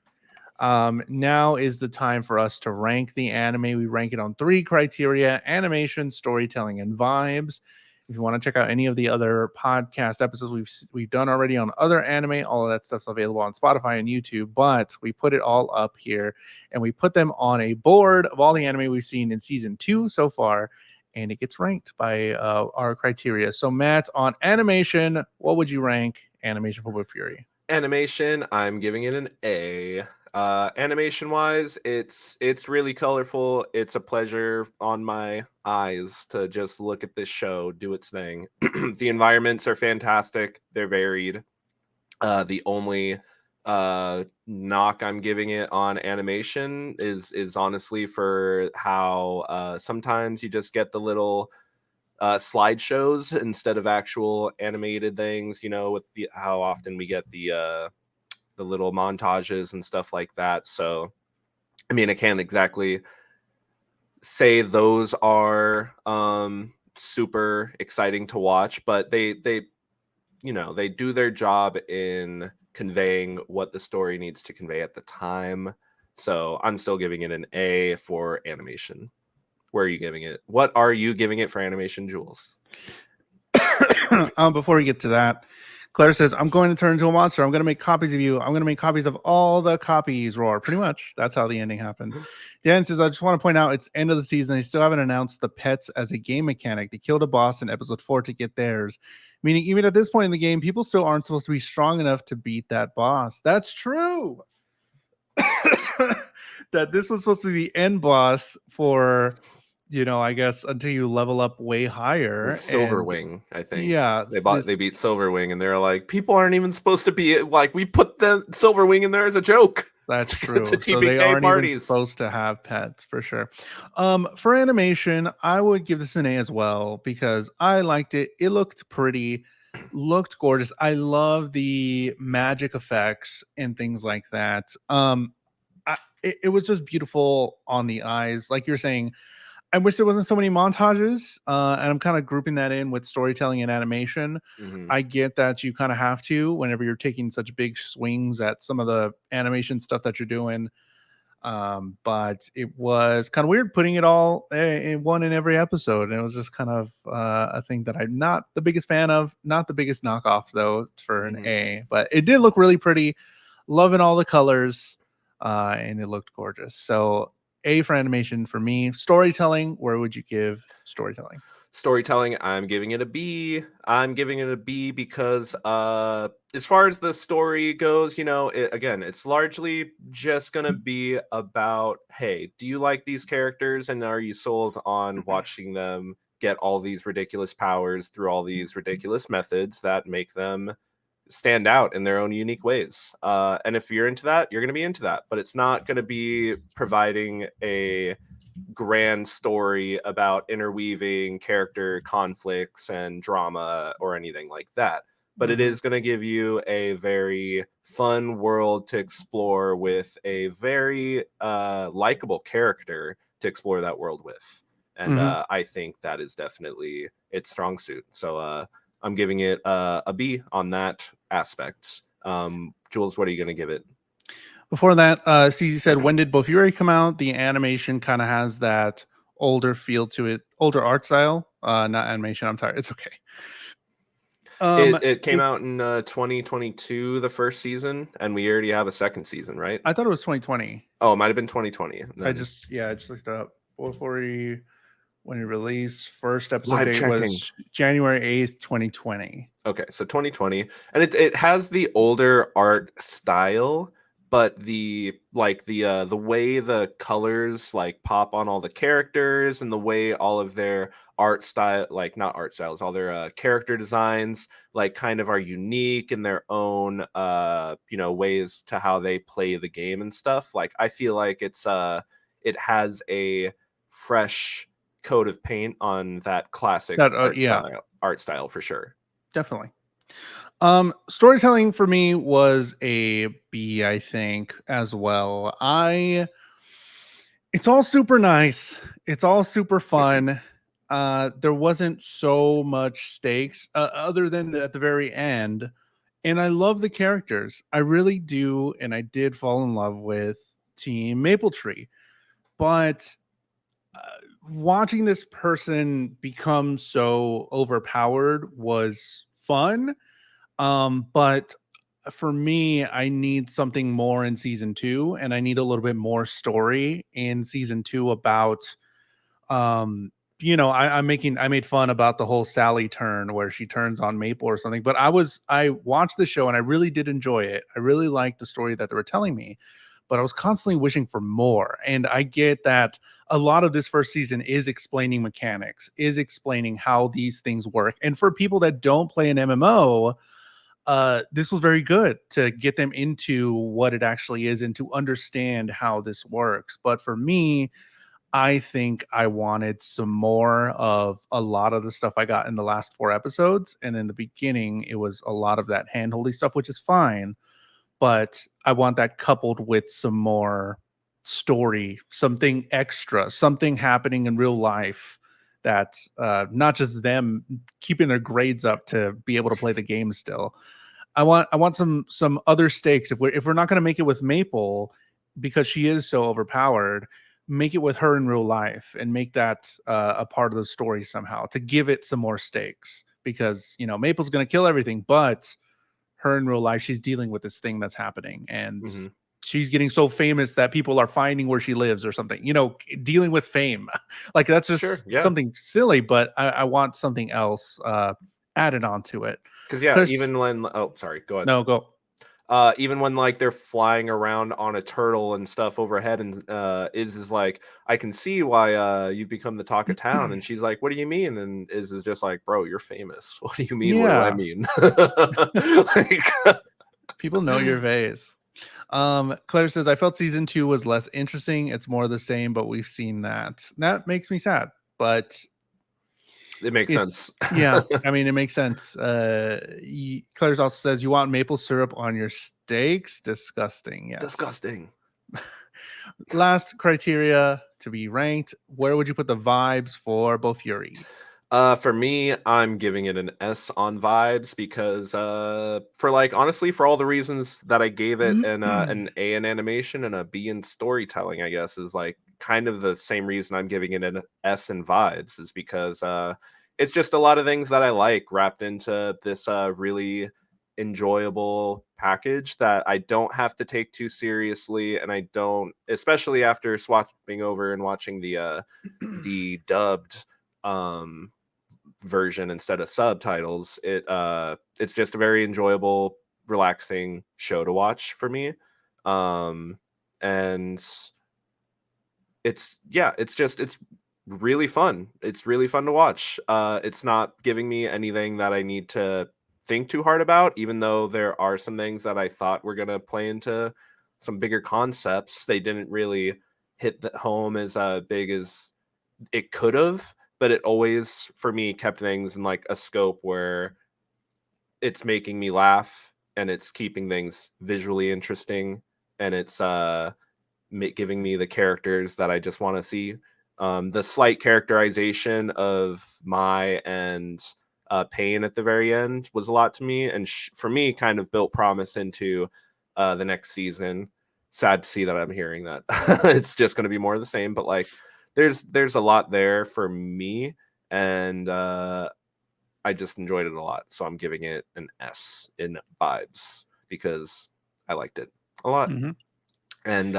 Now is the time for us to rank the anime. We rank it on 3 criteria: animation, storytelling, and vibes. If you want to check out any of the other podcast episodes we've done already on other anime, all of that stuff's available on Spotify and YouTube. But we put it all up here, and we put them on a board of all the anime we've seen in season 2 so far, and it gets ranked by our criteria. So, Matt, on animation, what would you rank Animation for Bofuri? Animation, I'm giving it an A. Animation wise, it's really colorful. It's a pleasure on my eyes to just look at this show do its thing. The environments are fantastic. They're varied. The only knock I'm giving it on animation is honestly for how sometimes you just get the little slideshows instead of actual animated things, with how often we get the little montages and stuff like that. So I mean, I can't exactly say those are super exciting to watch, but they do their job in conveying what the story needs to convey at the time. So I'm still giving it an A for animation. Where are you giving it? What are you giving it for animation, Jules? Before we get to that, Claire says, I'm going to turn into a monster. I'm going to make copies of you. I'm going to make copies of all the copies. Roar. Pretty much. That's how the ending happened. Dan says, I just want to point out it's end of the season. They still haven't announced the pets as a game mechanic. They killed a boss in episode 4 to get theirs. Meaning, even at this point in the game, people still aren't supposed to be strong enough to beat that boss. That's true. That this was supposed to be the end boss for, I guess until you level up way higher. Silverwing, I think. Yeah, They beat Silverwing, and they're like, people aren't even supposed to be like, we put the Silverwing in there as a joke. That's true. To So they TPK aren't parties. even supposed to have pets for sure. For animation, I would give this an A as well because I liked it. It looked pretty, looked gorgeous. I love the magic effects and things like that. It was just beautiful on the eyes, like you're saying. I wish there wasn't so many montages, and I'm kind of grouping that in with storytelling and animation. Mhm. I get that you kind of have to whenever you're taking such big swings at some of the animation stuff that you're doing. But it was kind of weird putting it all in one in every episode. And it was just kind of a thing that I'm not the biggest fan of. Not the biggest knockoff though for an A, but it did look really pretty. Loving all the colors, and it looked gorgeous. So A for animation for me. Storytelling, where would you give storytelling? Storytelling, I'm giving it a B. I'm giving it a B because as far as the story goes, again, it's largely just gonna be about, hey, do you like these characters and are you sold on watching them get all these ridiculous powers through all these ridiculous methods that make them stand out in their own unique ways? And if you're into that, you're gonna be into that, but it's not gonna be providing a grand story about interweaving character conflicts and drama or anything like that, but it is going to give you a very fun world to explore with a very likable character to explore that world with. And I think that is definitely its strong suit. So I'm giving it a B on that aspect. Jules, what are you going to give it? Before that, CZ said, when did Bofuri come out? The animation kind of has that older feel to it, older art style. Not animation. I'm tired. It's okay. It came out in 2022, the first season, and we already have a second season, right? I thought it was 2020. Oh, it might have been 2020. I just looked it up. Bofuri, when it released, first episode Live date checking. was January 8th, 2020. Okay, so 2020, and it has the older art style, but the way the colors like pop on all the characters and the way all of their art style, like not art styles, all their character designs like kind of are unique in their own ways to how they play the game and stuff. Like I feel like it has a fresh coat of paint on that classic art style for sure. Definitely. Storytelling for me was a B, I think, as well. It's all super nice. It's all super fun. There wasn't so much stakes other than at the very end. And I love the characters. I really do. And I did fall in love with Team Maple Tree. But watching this person become so overpowered was fun. But for me, I need something more in season 2, and I need a little bit more story in season 2 about um I made fun about the whole Sally turn where she turns on Maple or something, but I watched the show and I really did enjoy it. I really liked the story that they were telling me, but I was constantly wishing for more. And I get that a lot of this first season is explaining mechanics, is explaining how these things work. And for people that don't play an MMO, this was very good to get them into what it actually is and to understand how this works. But for me, I think I wanted some more of a lot of the stuff I got in the last 4 episodes. And in the beginning, it was a lot of that handholdy stuff, which is fine. But I want that coupled with some more story, something extra, something happening in real life that's not just them keeping their grades up to be able to play the game still. I want some other stakes. If we're not going to make it with Maple because she is so overpowered, make it with her in real life and make that a part of the story somehow to give it some more stakes. Because Maple's going to kill everything, but her in real life, she's dealing with this thing that's happening, and Mhm. she's getting so famous that people are finding where she lives or something. Dealing with fame, like that's Sure, just yeah. something silly. But I want something else added onto it. Because yeah, Because even when oh, sorry, go ahead. no, go. Even when like they're flying around on a turtle and stuff overhead, and is like, I can see why you've become the talk of town, and she's like, what do you mean? And is just like, bro, you're famous. What do you mean? What do I Yeah, mean? Like, people know your vase. Claire says, I felt season 2 was less interesting. It's more the same, but we've seen that. That makes me sad, but it makes it's, sense. yeah, I mean, it makes sense. Claire's also says, you want maple syrup on your steaks? Disgusting. Yes. Disgusting. Last criteria to be ranked. Where would you put the vibes for Bofuri? For me, I'm giving it an S on vibes because for like honestly, for all the reasons that I gave it an A in animation and a B in storytelling, I guess is like kind of the same reason I'm giving it an S in vibes is because it's just a lot of things that I like wrapped into this really enjoyable package that I don't have to take too seriously, and I don't, especially after swapping over and watching the dubbed um version instead of subtitles, it's just a very enjoyable, relaxing show to watch for me. And it's really fun. It's really fun to watch. It's not giving me anything that I need to think too hard about, even though there are some things that I thought were gonna play into some bigger concepts. They didn't really hit the home as big as it could have, but it always for me kept things in like a scope where it's making me laugh and it's keeping things visually interesting, and it's giving me the characters that I just want to see. The slight characterization of Mai and Pain at the very end was a lot to me, and for me kind of built promise into the next season. Sad to see that I'm hearing that it's just going to be more of the same, but like there's a lot there for me, and I just enjoyed it a lot. So I'm giving it an S in vibes because I liked it a lot. Mhm. And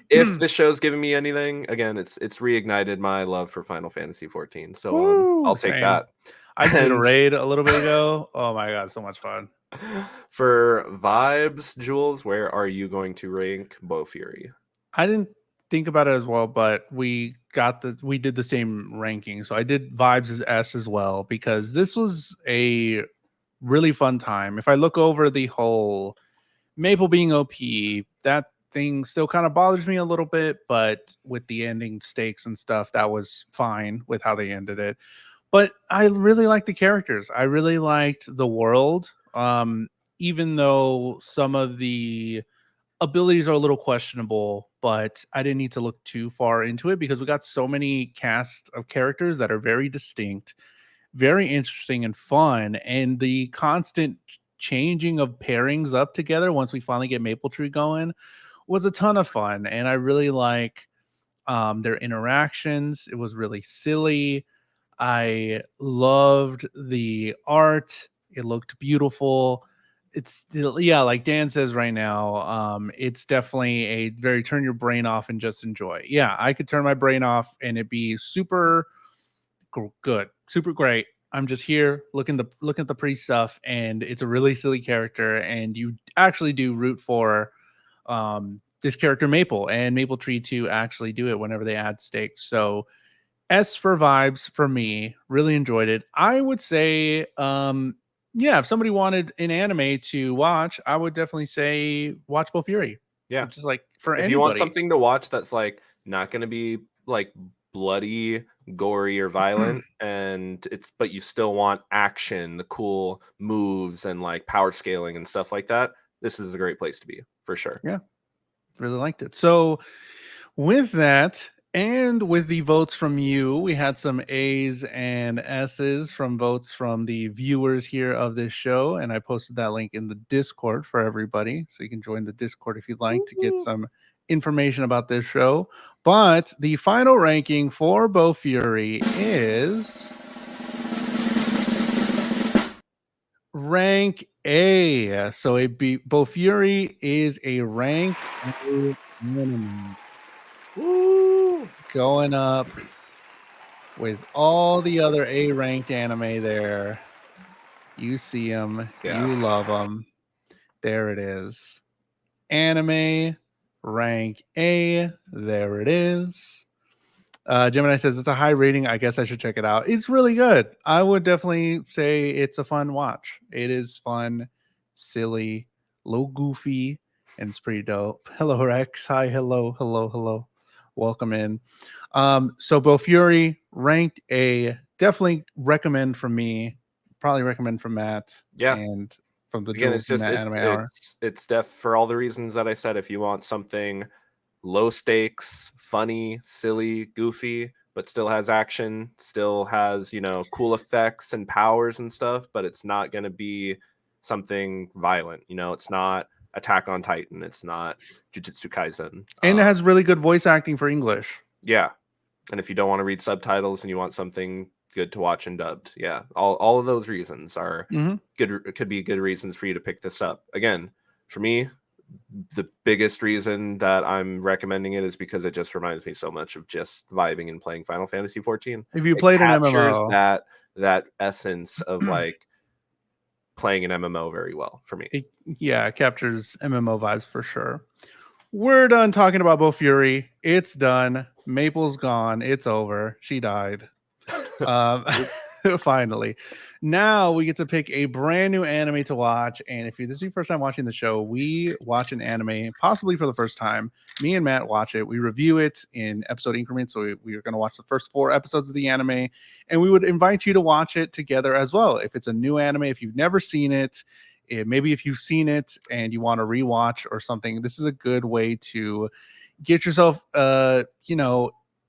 if this show's giving me anything, again, it's reignited my love for Final Fantasy 14. So Woo, I'll take same. that. I just did a And raid a little bit ago. Oh my god, so much fun. for vibes, Jules, where are you going to rank Bofuri? I didn't think about it as well, but we did the same ranking. So I did vibes as S as well because this was a really fun time. If I look over the whole Maple being OP, that thing still kind of bothers me a little bit, but with the ending stakes and stuff, that was fine with how they ended it. But I really liked the characters. I really liked the world. Even though some of the abilities are a little questionable, but I didn't need to look too far into it because we got so many cast of characters that are very distinct, very interesting and fun, and the constant changing of pairings up together once we finally get Maple Tree going was a ton of fun. And I really like Their interactions, it was really silly. I loved the art. It looked beautiful. It's yeah, like Dan says right now, it's definitely a very turn your brain off and just enjoy. Yeah, I could turn my brain off and it'd be super good, super great. I'm just here looking at the pretty stuff, and it's a really silly character, and you actually do root for this character Maple and Maple Tree to actually do it whenever they add stakes. So S for vibes for me. Really enjoyed it. I would say, yeah, if somebody wanted an anime to watch, I would definitely say watch Bofuri. Yeah. It's just like for If you want anybody. something to watch that's like not going to be like bloody, gory, or violent, and but you still want action, the cool moves, and like power scaling and stuff like that, this is a great place to be for sure. Yeah, really liked it. So with that, and with the votes from you, we had some A's and S's from votes from the viewers here of this show. And I posted that link in the Discord for everybody. So you can join the Discord if you'd like to get some information about this show. But the final ranking for Bofuri is rank A. So Bofuri is a rank A minimum. Woo! Going up with all the other A-ranked anime there. You see them. Yeah. You love them. There it is. Anime rank A. There it is. Gemini says it's a high rating. I guess I should check it out. It's really good. I would definitely say it's a fun watch. It is fun, silly, a little goofy, and it's pretty dope. Hello, Rex. Hi, hello. Welcome in. So Bofuri ranked A. Definitely recommend from me. Probably recommend from Matt. Yeah. And from the Again, Jules it's just Anime Hour. it's for all the reasons that I said. If you want something low stakes, funny, silly, goofy, but still has action, still has, cool effects and powers and stuff, but it's not going to be something violent. It's not Attack on Titan. It's not Jujutsu Kaisen. And it has really good voice acting for English. Yeah. And if you don't want to read subtitles and you want something good to watch and dubbed, yeah, all of those reasons are good. Could be good reasons for you to pick this up. Again, for me, the biggest reason that I'm recommending it is because it just reminds me so much of just vibing and playing Final Fantasy 14. If you played an MMO, that essence of like playing an MMO very well for me. It captures MMO vibes for sure. We're done talking about Bofuri. It's done. Maple's gone. It's over. She died. Finally. Now we get to pick a brand new anime to watch. And if this is your first time watching the show, we watch an anime possibly for the first time. Me and Matt watch it. We review it in episode increments. So we are going to watch the first 4 episodes of the anime. And we would invite you to watch it together as well. If it's a new anime, if you've never seen it, maybe if you've seen it and you want to rewatch or something, this is a good way to get yourself,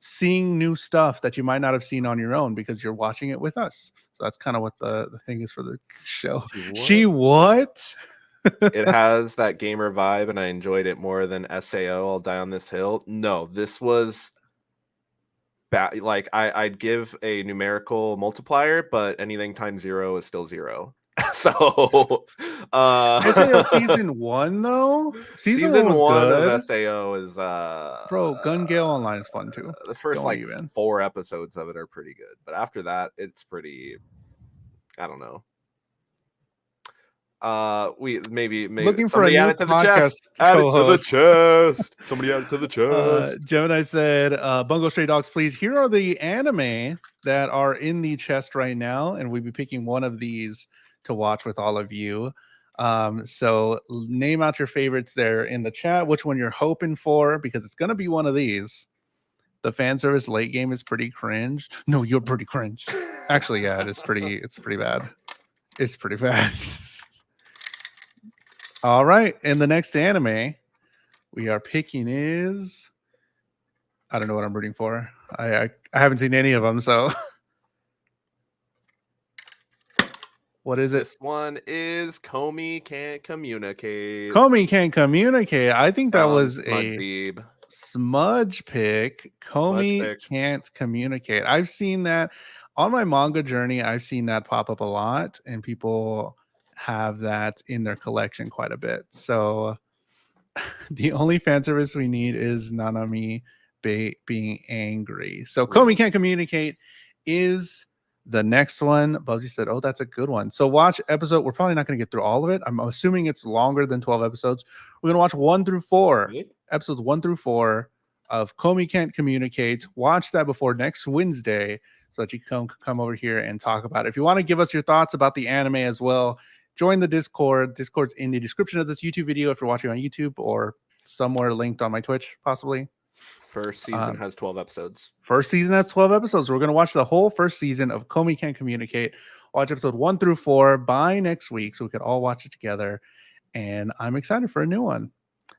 seeing new stuff that you might not have seen on your own because you're watching it with us. So that's kind of what the thing is for the show. She what? It has that gamer vibe, and I enjoyed it more than SAO. I'll Die on This Hill. No, this was bad. Like I'd give a numerical multiplier, but anything times 0 is still 0. So SAO season 1 though. Season 1 good. Of SAO is bro. Gun Gale Online is fun too. The first 4 episodes of it are pretty good, but after that, it's pretty. I don't know. We maybe looking for a new podcast. Add it to the chest. Somebody add it to the chest. Gemini said, "Bungo Stray Dogs, please. Here are the anime that are in the chest right now, and we'll be picking one of these to watch with all of you. So name out your favorites there in the chat. Which one you're hoping for, because it's gonna be one of these. The fan service late game is pretty cringe. No, you're pretty cringe. Actually, yeah, it's pretty bad. It's pretty bad." All right, and the next anime we are picking is, I don't know what I'm rooting for. I haven't seen any of them, so what is it? This one is Comey Can't Communicate. Comey Can't Communicate. I think that was SpongeBob. smudge pick. Comey pick. can't communicate. I've seen that on my manga journey. I've seen that pop up a lot, and people have that in their collection quite a bit. So the only fan service we need is Nanami being angry. So Comey can't communicate is the next one. Bubsy said, "Oh, that's a good one." So watch episode. We're probably not going to get through all of it. I'm assuming it's longer than 12 episodes. We're going to watch 1 through 4. Episodes 1 through 4 of Comey Can't Communicate. Watch that before next Wednesday so that you can come over here and talk about it. If you want to give us your thoughts about the anime as well, join the Discord. Discord's in the description of this YouTube video if you're watching on YouTube, or somewhere linked on my Twitch, possibly. First season has 12 episodes. First season has 12 episodes. We're going to watch the whole first season of Comey Can't Communicate. Watch episode 1 through 4 by next week so we can all watch it together. And I'm excited for a new one.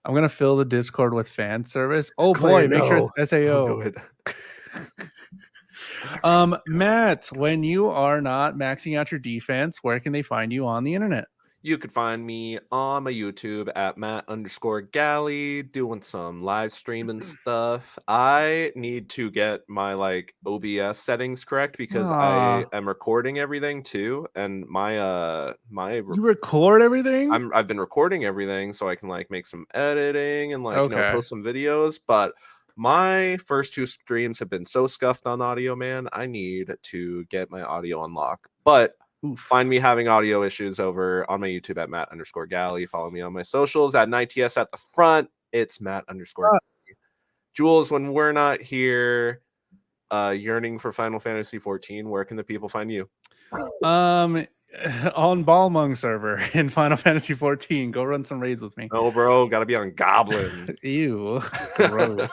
I'm going to fill the Discord with fan service. Oh boy, make sure it's SAO. Matt, when you are not maxing out your defense, where can they find you on the internet? You could find me on my YouTube at Matt_Galley doing some live streaming stuff. I need to get my OBS settings correct because I am recording everything too, and you record everything? I've been recording everything so I can make some editing and post some videos, but my first 2 streams have been so scuffed on audio, man. I need to get my audio unlocked, but find me having audio issues over on my YouTube at Matt_Galley. Follow me on my socials at NITS at the front. It's Matt_Galley. Jules, when we're not here yearning for Final Fantasy 14, where can the people find you? On Balmung server in Final Fantasy 14. Go run some raids with me. Oh, bro, gotta be on Goblin. Ew, gross.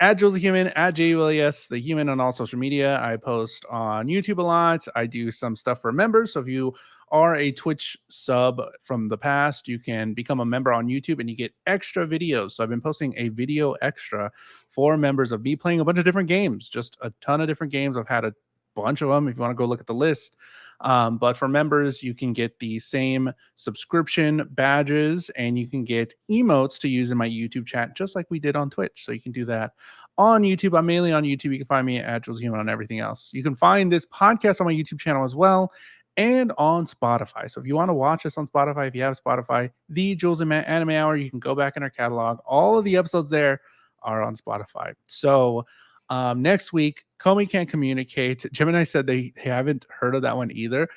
At JulesTheHuman, at JulesTheHuman on all social media. I post on YouTube a lot. I do some stuff for members. So if you are a Twitch sub from the past, you can become a member on YouTube and you get extra videos. So I've been posting a video extra for members of me playing a bunch of different games, just a ton of different games. I've had a bunch of them if you want to go look at the list. But for members, you can get the same subscription badges and you can get emotes to use in my YouTube chat, just like we did on Twitch. So you can do that on YouTube. I'm mainly on YouTube. You can find me at JulesTheHuman on everything else. You can find this podcast on my YouTube channel as well and on Spotify. So if you want to watch us on Spotify, if you have Spotify, the Jules and Matt Anime Hour, you can go back in our catalog. All of the episodes there are on Spotify. So next week, Comey Can't Communicate. Gemini said they haven't heard of that one either.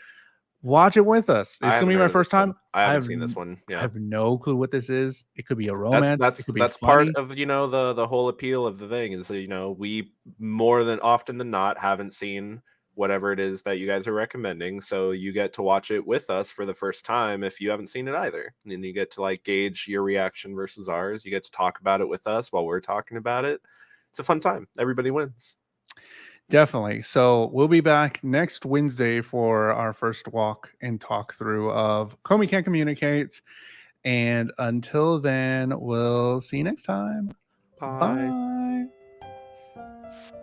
Watch it with us. It's going to be my first time. I haven't seen this one. Yeah. I have no clue what this is. It could be a romance. That's part of the whole appeal of the thing is we more than often than not haven't seen whatever it is that you guys are recommending, so you get to watch it with us for the first time if you haven't seen it either, and you get to gauge your reaction versus ours. You get to talk about it with us while we're talking about it. It's a fun time. Everybody wins. Definitely. So we'll be back next Wednesday for our first walk and talk through of Comey Can't Communicate. And until then, we'll see you next time. Bye. Bye.